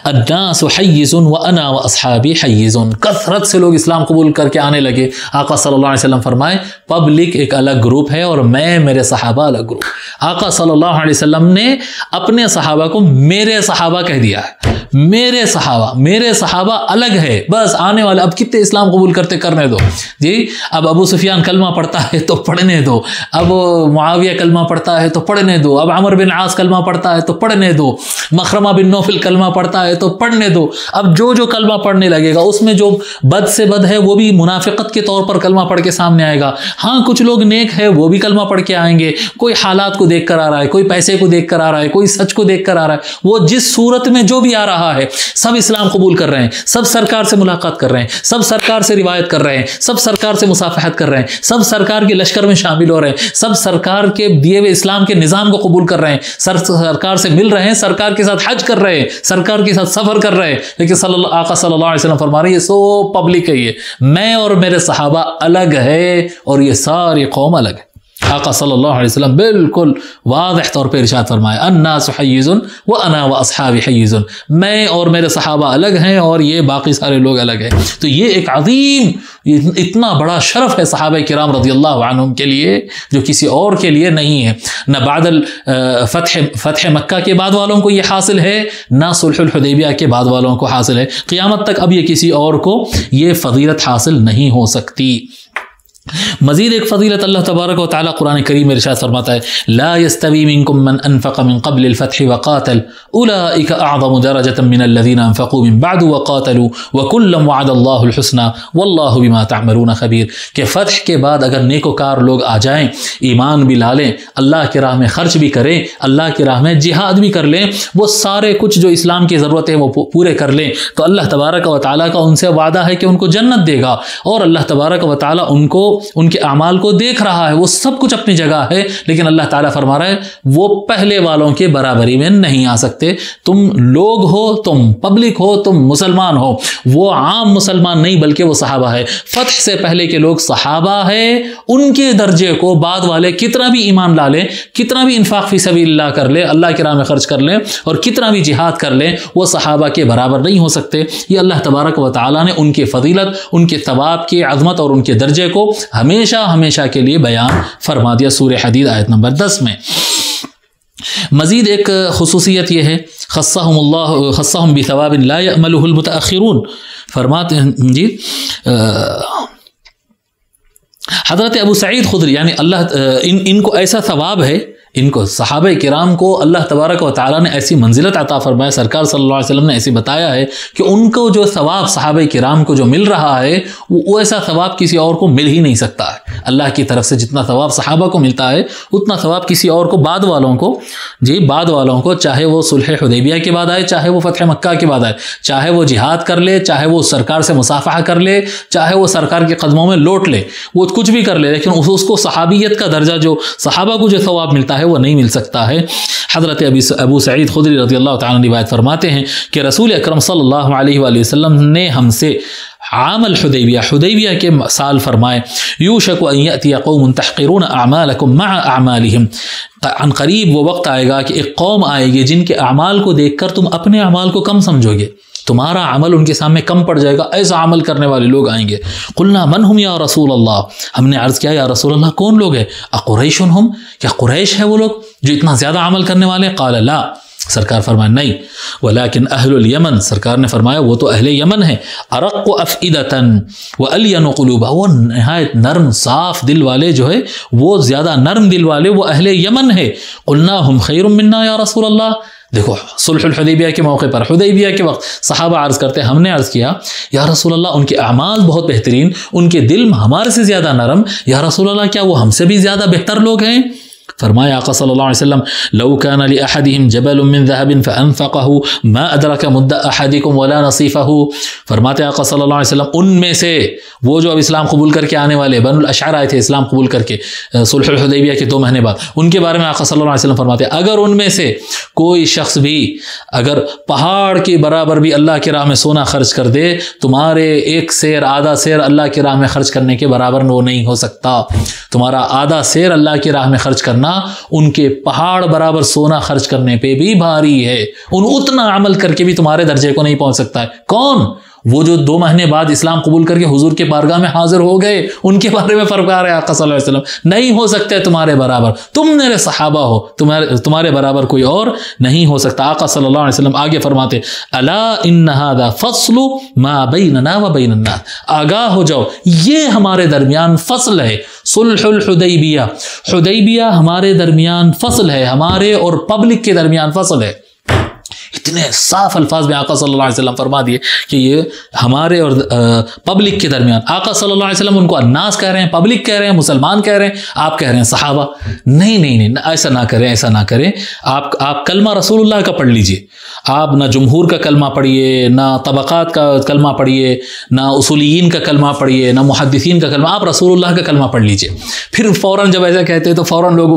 الناس حیز وانا واصحابی حیز، کثرت سے لوگ اسلام قبول کر کے آنے لگے۔ آقا صلی اللہ علیہ وسلم فرمائے پبلک ایک الگ گروپ ہے اور میں میرے صحابہ الگ گروپ۔ آقا صلی اللہ علیہ وسلم نے اپنے صحابہ کو میرے صحابہ کہہ دیا ہے، میرے صحابہ الگ ہے، بس آنے والے اب کتنے اسلام قبول کرنے دو جی۔ اب ابو سفیان کلمہ پڑھتا ہے تو پڑھنے دو، اب معاویہ کلمہ پڑھتا ہے تو پڑھنے دو، اب عمر بن عاص کلمہ پڑھتا ہے تو پڑھنے دو، مخرمہ بن نوفل کلمہ پڑھتا ہے تو پڑھنے دو۔ اب جو کلمہ پڑھنے لگے گا اس میں جو بد سے بد ہے وہ بھی منافقت کے طور پر کلمہ پڑھ کے سامنے آئے گا۔ ہاں کچھ لوگ نیک ہے وہ بھی کلمہ پڑھ کے آئیں گے، کوئی حالات کو دیکھ کر آ رہا ہے، کوئی پیسے کو دیکھ کر آ رہا ہے، کوئی سچ کو دیکھ کر آ رہا ہے، وہ جس صورت میں جو بھی آ رہا ہے سب اسلام قبول کر رہے ہیں، سب سرکار سے ملاقات کر رہے ہیں، سب سرکار سے روایت کر رہے ہیں، سب سرکار سے مصافحت کر رہے ہیں، سب سرکار کے لشکر میں شامل ہو رہے ہیں، سب سرکار کے دیے ہوئے اسلام کے نظام کو قبول کر رہے ہیں، سرکار سے مل رہے ہیں، سرکار کے ساتھ حج کر رہے ہیں، سرکار کے ساتھ سفر کر رہے ہیں، لیکن آقا صلی اللہ علیہ وسلم فرما رہے ہیں یہ سو پبلک ہے، یہ میں اور میرے صحابہ الگ ہے اور یہ ساری قوم الگ ہے۔ آقا صلی اللہ علیہ وسلم بالکل واضح طور پہ ارشاد فرمایا الناس حیز وانا واصحابی حیز، میں اور میرے صحابہ الگ ہیں اور یہ باقی سارے لوگ الگ ہیں۔ تو یہ ایک عظیم اتنا بڑا شرف ہے صحابہ کرام رضی اللہ عنہم کے لیے جو کسی اور کے لیے نہیں ہے۔ نہ بعد فتح مکہ کے بعد والوں کو یہ حاصل ہے، نہ صلح الحدیبیہ کے بعد والوں کو حاصل ہے، قیامت تک اب یہ کسی اور کو یہ فضیلت حاصل نہیں ہو سکتی۔ مزید ایک فضیلت اللہ تبارک و تعالیٰ قرآن کریم میں ارشاد فرماتا ہے لا يستوي منكم من انفق من قبل الفتح وقاتل اولئك اعظم درجة من الذين انفقوا من بعد وقاتلوا وكلا وعد الله الحسنى والله بما تعملون خبیر، کہ فتح کے بعد اگر نیکوکار لوگ آ جائیں، ایمان بھی لا لیں، اللہ کی راہ میں خرچ بھی کریں، اللہ کی راہ میں جہاد بھی کر لیں، وہ سارے کچھ جو اسلام کی ضرورت ہے وہ پورے کر لیں، تو اللہ تبارک و تعالیٰ کا ان سے وعدہ ہے کہ ان کو جنت دے گا، اور اللہ تبارک و تعالیٰ ان کے اعمال کو دیکھ رہا ہے، وہ سب کچھ اپنی جگہ ہے، لیکن اللہ تعالیٰ فرما رہا ہے وہ پہلے والوں کے برابری میں نہیں آ سکتے۔ تم لوگ ہو، تم پبلک ہو، تم مسلمان ہو، وہ عام مسلمان نہیں بلکہ وہ صحابہ ہے۔ فتح سے پہلے کے لوگ صحابہ ہے، ان کے درجے کو بعد والے کتنا بھی ایمان لا لیں، کتنا بھی انفاق فی سبیل اللہ کر لیں، اللہ کی راہ میں خرچ کر لیں، اور کتنا بھی جہاد کر لیں، وہ صحابہ کے برابر نہیں ہو سکتے۔ یہ اللہ تبارک و تعالیٰ نے ان کی فضیلت، ان کے ثواب کی عظمت اور ان کے درجے کو ہمیشہ کے لیے بیان فرما دیا سورہ حدید آیت نمبر 10 میں۔ مزید ایک خصوصیت یہ ہے خصهم بثواب لا يأمله المتأخرون، فرماتے ہیں جی حضرت ابو سعید خدری یعنی اللہ ان کو ایسا ثواب ہے، ان کو صحابہ کرام کو اللہ تبارک و تعالیٰ نے ایسی منزلت عطا فرمایا، سرکار صلی اللہ علیہ وسلم نے ایسی بتایا ہے کہ ان کو جو ثواب صحابہ کرام کو جو مل رہا ہے وہ ایسا ثواب کسی اور کو مل ہی نہیں سکتا ہے۔ اللہ کی طرف سے جتنا ثواب صحابہ کو ملتا ہے اتنا ثواب کسی اور کو بعد والوں کو چاہے وہ صلح حدیبیہ کے بعد آئے، چاہے وہ فتح مکہ کے بعد آئے، چاہے وہ جہاد کر لے، چاہے وہ سرکار سے مصافحہ کر لے، چاہے وہ سرکار کے قدموں میں لوٹ لے، وہ کچھ بھی کر لے، لیکن اس کو صحابیت کا درجہ جو صحابہ کو جو ثواب ملتا ہے وہ نہیں مل سکتا ہے۔ حضرت ابو سعید خدری رضی اللہ تعالیٰ روایت فرماتے ہیں کہ رسول اکرم صلی اللہ علیہ وآلہ وسلم نے ہم سے عام حدیبیہ کے سال فرمائے یوشک ان یأتی قوم تحقرون اعمالکم مع اعمالہم، عن قریب وہ وقت آئے گا کہ ایک قوم آئے گی جن کے اعمال کو دیکھ کر تم اپنے اعمال کو کم سمجھو گے، تمہارا عمل ان کے سامنے کم پڑ جائے گا، ایسا عمل کرنے والے لوگ آئیں گے۔ قلنا من ہم یا رسول اللہ، ہم نے عرض کیا یا رسول اللہ کون لوگ ہیں؟ اقریش ہم، کیا قریش ہے وہ لوگ جو اتنا زیادہ عمل کرنے والے؟ قال لا، سرکار فرمایا نہیں، ولیکن اہل الیمن، سرکار نے فرمایا وہ تو اہل یمن ہے، ارق افئدۃ والین قلوبا، وہ نہایت نرم صاف دل والے جو ہے وہ زیادہ نرم دل والے وہ اہل یمن ہے۔ قلنا ہم خیر منا یا رسول اللہ، دیکھو صلح الحدیبیہ کے موقع پر، حدیبیہ کے وقت صحابہ عرض کرتے ہم نے عرض کیا یا رسول اللہ ان کے اعمال بہت بہترین، ان کے دل ہمارے سے زیادہ نرم، یا رسول اللہ کیا وہ ہم سے بھی زیادہ بہتر لوگ ہیں؟ فرمایا آقا صلی اللہ علیہ وسلم لو كان لأحدهم جبل من ذهب فأنفقه ما أدرك مد أحدكم ولا نصيفه، فرماتے آقا صلی اللہ علیہ وسلم ان میں سے وہ جو اب اسلام قبول کر کے آنے والے بنو الاشعر آئے تھے اسلام قبول کر کے صلح الحدیبیہ کے 2 مہینے بعد، ان کے بارے میں آقا صلی اللہ علیہ وسلم فرماتے اگر ان میں سے کوئی شخص بھی اگر پہاڑ کے برابر بھی اللہ کی راہ میں سونا خرچ کر دے، تمہارے ایک سیر آدھا سیر اللہ کی راہ میں خرچ کرنے کے برابر وہ نہیں ہو سکتا۔ تمہارا آدھا سیر اللہ کی راہ میں خرچ کرنا ان کے پہاڑ برابر سونا خرچ کرنے پہ بھی بھاری ہے، اتنا عمل کر کے بھی تمہارے درجے کو نہیں پہنچ سکتا ہے۔ کون؟ وہ جو 2 مہینے بعد اسلام قبول کر کے حضور کے بارگاہ میں حاضر ہو گئے، ان کے بارے میں فرما رہے آقا صلی اللہ علیہ وسلم نہیں ہو سکتے تمہارے برابر، تم میرے صحابہ ہو، تمہارے برابر کوئی اور نہیں ہو سکتا۔ آقا صلی اللہ علیہ وسلم آگے فرماتے الا ان هذا فصل ما بیننا و بین الناس، آگاہ ہو جاؤ یہ ہمارے درمیان فصل ہے، صلح حدیبیہ ہمارے درمیان فصل ہے، ہمارے اور پبلک کے درمیان فصل ہے۔ اتنے صاف الفاظ میں آقا صلی اللہ علیہ وسلم فرما دیے کہ یہ ہمارے اور پبلک کے درمیان۔ آقا صلی اللہ علیہ وسلم ان کو الناس کہہ رہے ہیں، پبلک کہہ رہے ہیں، مسلمان کہہ رہے ہیں، آپ کہہ رہے ہیں صحابہ۔ نہیں ایسا نہ کریں آپ کلمہ رسول اللہ کا پڑھ لیجئے، آپ نہ جمہور کا کلمہ پڑھیے، نہ طبقات کا کلمہ پڑھیے، نہ اصولیین کا کلمہ پڑھیے، نہ محدثین کا کلمہ، آپ رسول اللہ کا کلمہ پڑھ لیجئے۔ پھر فوراً جب ایسا کہتے ہیں تو فوراً لوگ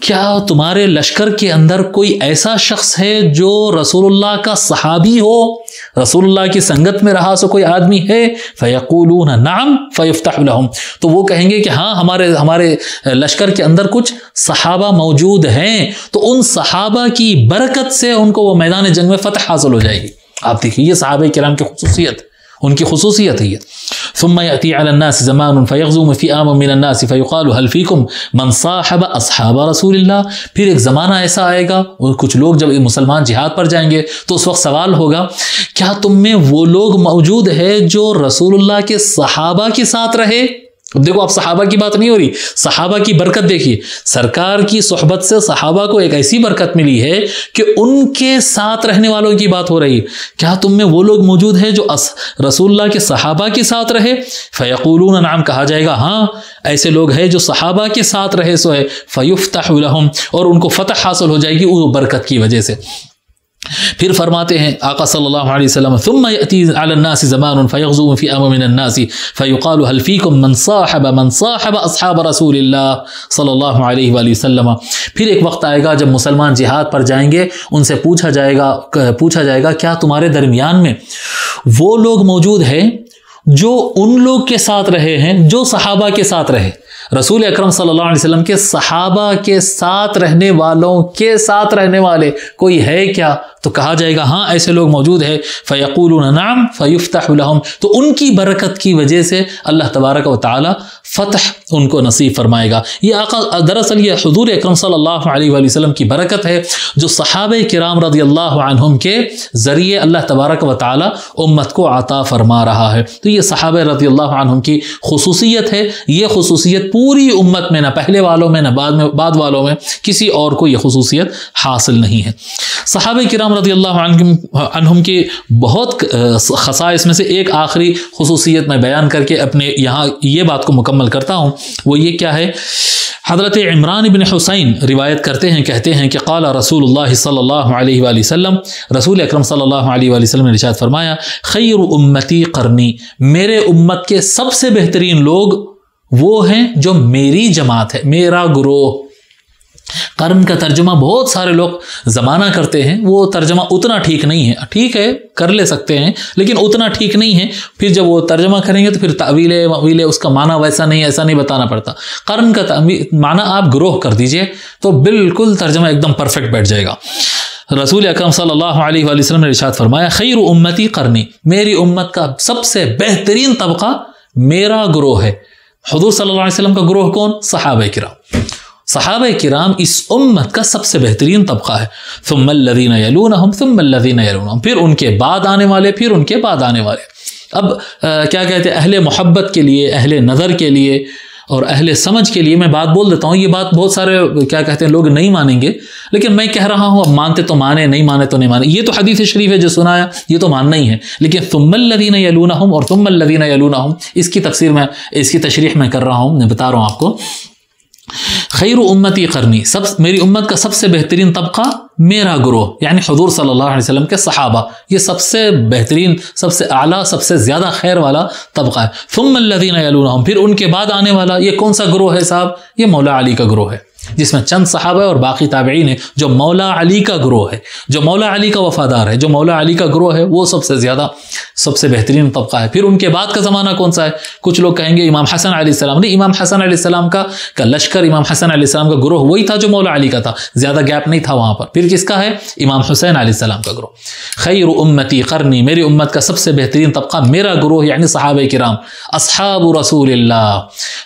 کیا تمہارے لشکر کے اندر کوئی ایسا شخص ہے جو رسول اللہ کا صحابی ہو، رسول اللہ کی سنگت میں رہا سو کوئی آدمی ہے؟ فیقولون نعم فیفتح لہم، تو وہ کہیں گے کہ ہاں ہمارے لشکر کے اندر کچھ صحابہ موجود ہیں، تو ان صحابہ کی برکت سے ان کو وہ میدان جنگ میں فتح حاصل ہو جائے گی۔ آپ دیکھیے یہ صحابہ کرام کی خصوصیت، ان کی خصوصیت ہے یہ۔ ثم يأتي على الناس زمان فيغزو فئام من الناس فيقال هل فيكم من صاحب اصحاب رسول اللہ، پھر ایک زمانہ ایسا آئے گا، کچھ لوگ جب مسلمان جہاد پر جائیں گے تو اس وقت سوال ہوگا کیا تم میں وہ لوگ موجود ہے جو رسول اللہ کے صحابہ کے ساتھ رہے؟ دیکھو اب صحابہ کی بات نہیں ہو رہی، صحابہ کی برکت دیکھیے، سرکار کی صحبت سے صحابہ کو ایک ایسی برکت ملی ہے کہ ان کے ساتھ رہنے والوں کی بات ہو رہی ہے۔ کیا تم میں وہ لوگ موجود ہیں جو رسول اللہ کے صحابہ کے ساتھ رہے؟ فیقولون نعم، کہا جائے گا ہاں ایسے لوگ ہیں جو صحابہ کے ساتھ رہے سو ہے۔ فیفتح لہم، اور ان کو فتح حاصل ہو جائے گی وہ برکت کی وجہ سے۔ پھر فرماتے ہیں آقا صلی اللہ علیہ وسلم ثم یأتی علی الناس زمان فیغزو فئام من الناس فیقال هل فیکم من صاحب اصحاب رسول اللہ صلی اللہ علیہ وآلہ وسلم، پھر ایک وقت آئے گا جب مسلمان جہاد پر جائیں گے، ان سے پوچھا جائے گا کیا تمہارے درمیان میں وہ لوگ موجود ہیں جو ان لوگ کے ساتھ رہے ہیں جو صحابہ کے ساتھ رہے، رسول اکرم صلی اللہ علیہ وسلم کے صحابہ کے ساتھ رہنے والوں کے ساتھ رہنے والے کوئی ہے کیا؟ تو کہا جائے گا ہاں ایسے لوگ موجود ہیں۔ فیقولون نعم فیفتح لہم، تو ان کی برکت کی وجہ سے اللہ تبارک و تعالی فتح ان کو نصیب فرمائے گا۔ یہ آقا دراصل یہ حضور اکرم صلی اللہ علیہ وآلہ وسلم کی برکت ہے جو صحابہ کرام رضی اللہ عنہم کے ذریعے اللہ تبارک و تعالی امت کو عطا فرما رہا ہے۔ تو یہ صحابہ رضی اللہ عنہم کی خصوصیت ہے، یہ خصوصیت پوری امت میں، نہ پہلے والوں میں نہ بعد والوں میں کسی اور کو یہ خصوصیت حاصل نہیں ہے۔ صحابہ کرام رضی اللہ عنہم کی بہت خصائص میں سے ایک آخری خصوصیت میں بیان کر کے اپنے یہاں یہ بات کو مکمل کرتا ہوں، وہ یہ کیا ہے؟ حضرت عمران بن حسین روایت کرتے ہیں، کہتے ہیں کہ قال رسول اللہ صلی اللہ علیہ وآلہ وسلم، رسول اکرم صلی اللہ علیہ وآلہ وسلم نے ارشاد فرمایا خیر امتی قرنی، میرے امت کے سب سے بہترین لوگ وہ ہیں جو میری جماعت ہے، میرا گروہ۔ قرن کا ترجمہ بہت سارے لوگ زمانہ کرتے ہیں، وہ ترجمہ اتنا ٹھیک نہیں ہے، ٹھیک ہے کر لے سکتے ہیں لیکن اتنا ٹھیک نہیں ہے، پھر جب وہ ترجمہ کریں گے تو پھر تعویل اس کا معنی ویسا نہیں، ایسا نہیں بتانا پڑتا۔ قرن کا معنی آپ گروہ کر دیجئے تو بالکل ترجمہ ایک دم پرفیکٹ بیٹھ جائے گا۔ رسول اکرم صلی اللہ علیہ وآلہ وسلم نے ارشاد فرمایا خیر امتی قرنی، میری امت کا سب سے بہترین طبقہ میرا گروہ ہے۔ حضور صلی اللہ علیہ وسلم کا گروہ کون؟ صحابہ کرام۔ صحابہ کرام اس امت کا سب سے بہترین طبقہ ہے۔ ثم الذین یلونہم ثم الذین یلونہم، پھر ان کے بعد آنے والے، پھر ان کے بعد آنے والے۔ اب کیا کہتے ہیں، اہل محبت کے لیے، اہل نظر کے لیے اور اہل سمجھ کے لیے میں بات بول دیتا ہوں، یہ بات بہت سارے کیا کہتے ہیں لوگ نہیں مانیں گے، لیکن میں کہہ رہا ہوں اب مانتے تو مانے، نہیں مانے تو نہیں مانے۔ یہ تو حدیث شریف ہے جو سنایا، یہ تو ماننا ہی ہے، لیکن ثم الذین یلونہم اور ثم الذین یلونہم اس کی تفسیر میں، اس کی تشریح میں کر رہا ہوں، میں بتا رہا ہوں آپ کو۔ خیر امتی قرنی، میری امت کا سب سے بہترین طبقہ میرا گروہ، یعنی حضور صلی اللہ علیہ وسلم کے صحابہ، یہ سب سے بہترین، سب سے اعلیٰ، سب سے زیادہ خیر والا طبقہ ہے۔ ثم الذین یلونہم، پھر ان کے بعد آنے والا، یہ کون سا گروہ ہے صاحب؟ یہ مولا علی کا گروہ ہے، جس میں چند صحابہ اور باقی تابعین ہیں، جو مولا علی کا گروہ ہے، جو مولا علی کا وفادار ہے، جو مولا علی کا گروہ ہے، وہ سب سے زیادہ، سب سے بہترین طبقہ ہے۔ پھر ان کے بعد کا زمانہ کون سا ہے؟ کچھ لوگ کہیں گے امام حسن علیہ السلام، نہیں، امام حسن علیہ السلام کا لشکر، امام حسن علیہ السلام کا گروہ وہی تھا جو مولا علی کا تھا، زیادہ گیپ نہیں تھا وہاں پر۔ پھر کس کا ہے؟ امام حسین علیہ السلام کا گروہ۔ خیر امتی قرنی، میری امت کا سب سے بہترین طبقہ میرا گروہ، یعنی صحابہ کرام، اصحاب رسول اللہ۔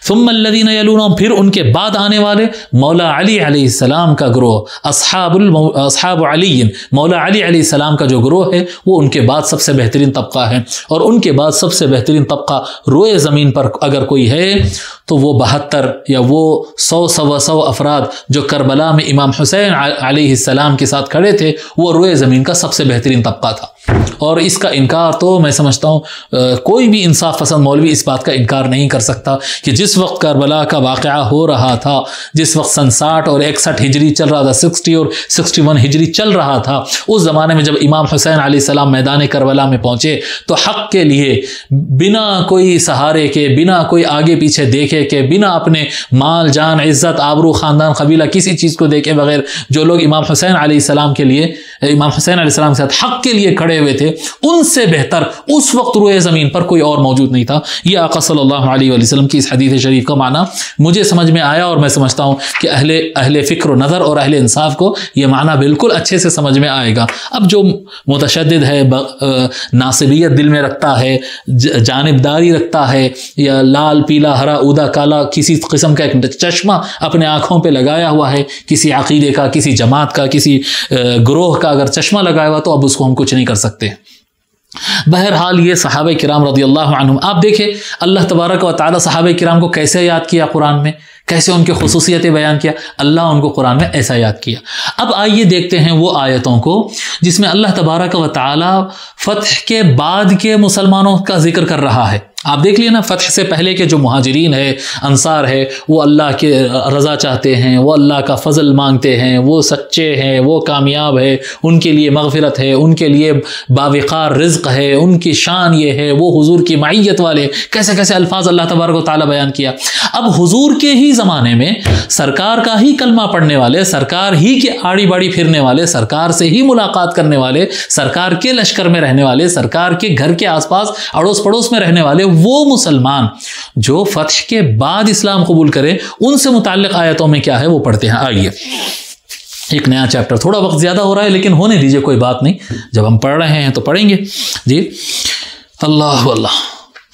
ثم الذین یلونہم، پھر ان کے بعد آنے والے مولا علی علیہ السلام کا گروہ، اصحاب علی، مولا علی علیہ السلام کا جو گروہ ہے وہ ان کے بعد سب سے بہترین طبقہ ہے۔ اور ان کے بعد سب سے بہترین طبقہ روئے زمین پر اگر کوئی ہے تو وہ 72 یا وہ 100 افراد جو کربلا میں امام حسین علیہ السلام کے ساتھ کھڑے تھے، وہ روئے زمین کا سب سے بہترین طبقہ تھا۔ اور اس کا انکار تو میں سمجھتا ہوں کوئی بھی انصاف پسند مولوی اس بات کا انکار نہیں کر سکتا کہ جس وقت کربلا کا واقعہ ہو رہا تھا، جس وقت 67 اور 61 ہجری چل رہا تھا، 60 اور 61 ہجری چل رہا تھا، اس زمانے میں جب امام حسین علیہ السلام میدان کربلا میں پہنچے تو حق کے لیے بنا کوئی سہارے کے، بنا کوئی آگے پیچھے دیکھے کے، بنا اپنے مال جان عزت آبرو خاندان قبیلہ کسی چیز کو دیکھے بغیر جو لوگ امام حسین علیہ السلام کے لیے، امام حسین علیہ السلام کے ساتھ حق کے لیے کھڑے ہوئے تھے، ان سے بہتر اس وقت روئے زمین پر کوئی اور موجود نہیں تھا۔ یہ آقا صلی اللہ علیہ وسلم کی اس حدیث شریف کا معنی مجھے سمجھ میں آیا، اور میں سمجھتا ہوں کہ اہل فکر و نظر اور اہل انصاف کو یہ معنی بالکل اچھے سے سمجھ میں آئے گا۔ اب جو متشدد ہے، ناصبیت دل میں رکھتا ہے، جانبداری رکھتا ہے، یا لال پیلا ہرا اودا کالا کسی قسم کا ایک چشمہ اپنے آنکھوں پہ لگایا ہوا ہے، کسی عقیدے کا، کسی جماعت کا، کسی گروہ کا اگر چشمہ لگایا ہوا تو اب اس کو ہم کچھ نہیں کر سکتے۔ بہرحال یہ صحابہ کرام رضی اللہ عنہم، آپ دیکھیں اللہ تبارک و تعالی صحابہ کرام کو کیسے یاد کیا قرآن میں، کیسے ان کی خصوصیتیں بیان کیا، اللہ ان کو قرآن میں ایسا یاد کیا۔ اب آئیے دیکھتے ہیں وہ آیتوں کو جس میں اللہ تبارک و تعالی فتح کے بعد کے مسلمانوں کا ذکر کر رہا ہے۔ آپ دیکھ لیے نا، فتح سے پہلے کے جو مہاجرین ہے، انصار ہے، وہ اللہ کے رضا چاہتے ہیں، وہ اللہ کا فضل مانگتے ہیں، وہ سچے ہیں، وہ کامیاب ہے، ان کے لیے مغفرت ہے، ان کے لیے باوقار رزق ہے، ان کی شان یہ ہے، وہ حضور کی معیت والے، کیسے کیسے الفاظ اللہ تبارک و تعالیٰ بیان کیا۔ اب حضور کے ہی زمانے میں سرکار کا ہی کلمہ پڑھنے والے، سرکار ہی کے آڑی باڑی پھرنے والے، سرکار سے ہی ملاقات کرنے والے، سرکار کے لشکر میں رہنے والے، سرکار کے گھر کے آس پاس اڑوس پڑوس میں رہنے والے وہ مسلمان جو فتح کے بعد اسلام قبول کرے، ان سے متعلق آیتوں میں کیا ہے وہ پڑھتے ہیں۔ آئیے ایک نیا چیپٹر، تھوڑا وقت زیادہ ہو رہا ہے لیکن ہونے دیجئے، کوئی بات نہیں، جب ہم پڑھ رہے ہیں تو پڑھیں گے۔ جی اللہ اللہ،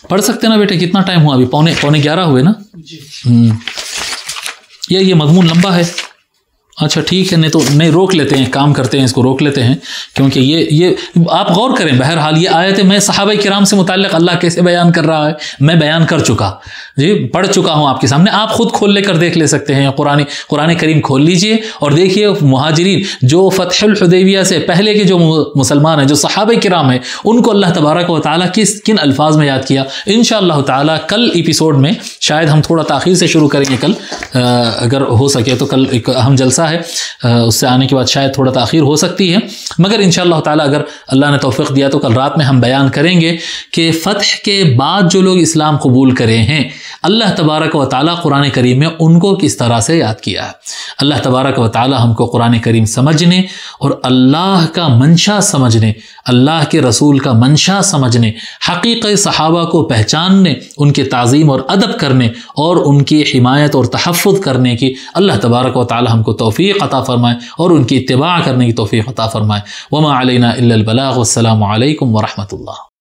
پڑھ سکتے نا بیٹے؟ کتنا ٹائم ہوا ابھی؟ پونے 11 ہوئے نا جی۔ یہ مضمون لمبا ہے، اچھا ٹھیک ہے، نہیں روک لیتے ہیں، کام کرتے ہیں، اس کو روک لیتے ہیں، کیونکہ یہ آپ غور کریں۔ بہرحال یہ آیت میں صحابہ کرام سے متعلق اللہ کیسے بیان کر رہا ہے، میں بیان کر چکا، جی پڑھ چکا ہوں آپ کے سامنے، آپ خود کھول لے کر دیکھ لے سکتے ہیں۔ قرآن کریم کھول لیجئے اور دیکھیے مہاجرین جو فتح الحدیبیہ سے پہلے کے جو مسلمان ہیں، جو صحابہ کرام ہیں، ان کو اللہ تبارک و تعالیٰ کن الفاظ میں یاد کیا۔ انشاءاللہ تعالیٰ کل ایپیسوڈ میں، شاید ہم تھوڑا تاخیر سے شروع کریں گے کل، اگر ہو سکے تو کل ایک اہم جلسہ ہے، اس سے آنے کے بعد شاید تھوڑا تاخیر ہو سکتی ہے، مگر انشاءاللہ تعالیٰ اگر اللہ نے توفیق دیا تو کل رات میں ہم بیان کریں گے کہ فتح کے بعد جو لوگ اسلام قبول کرے ہیں، اللہ تبارک و تعالیٰ قرآن کریم میں ان کو کس طرح سے یاد کیا ہے۔ اللہ تبارک و تعالیٰ ہم کو قرآن کریم سمجھنے اور اللہ کا منشا سمجھنے، اللہ کے رسول کا منشا سمجھنے، حقیقی صحابہ کو پہچاننے، ان کے تعظیم اور ادب کرنے اور ان کی حمایت اور تحفظ کرنے کی اللہ تبارک و تعالیٰ ہم کو توفیق عطا فرمائے اور ان کی اتباع کرنے کی توفیق عطا فرمائے۔ وما علینا الا البلاغ، والسلام علیکم ورحمۃ اللہ۔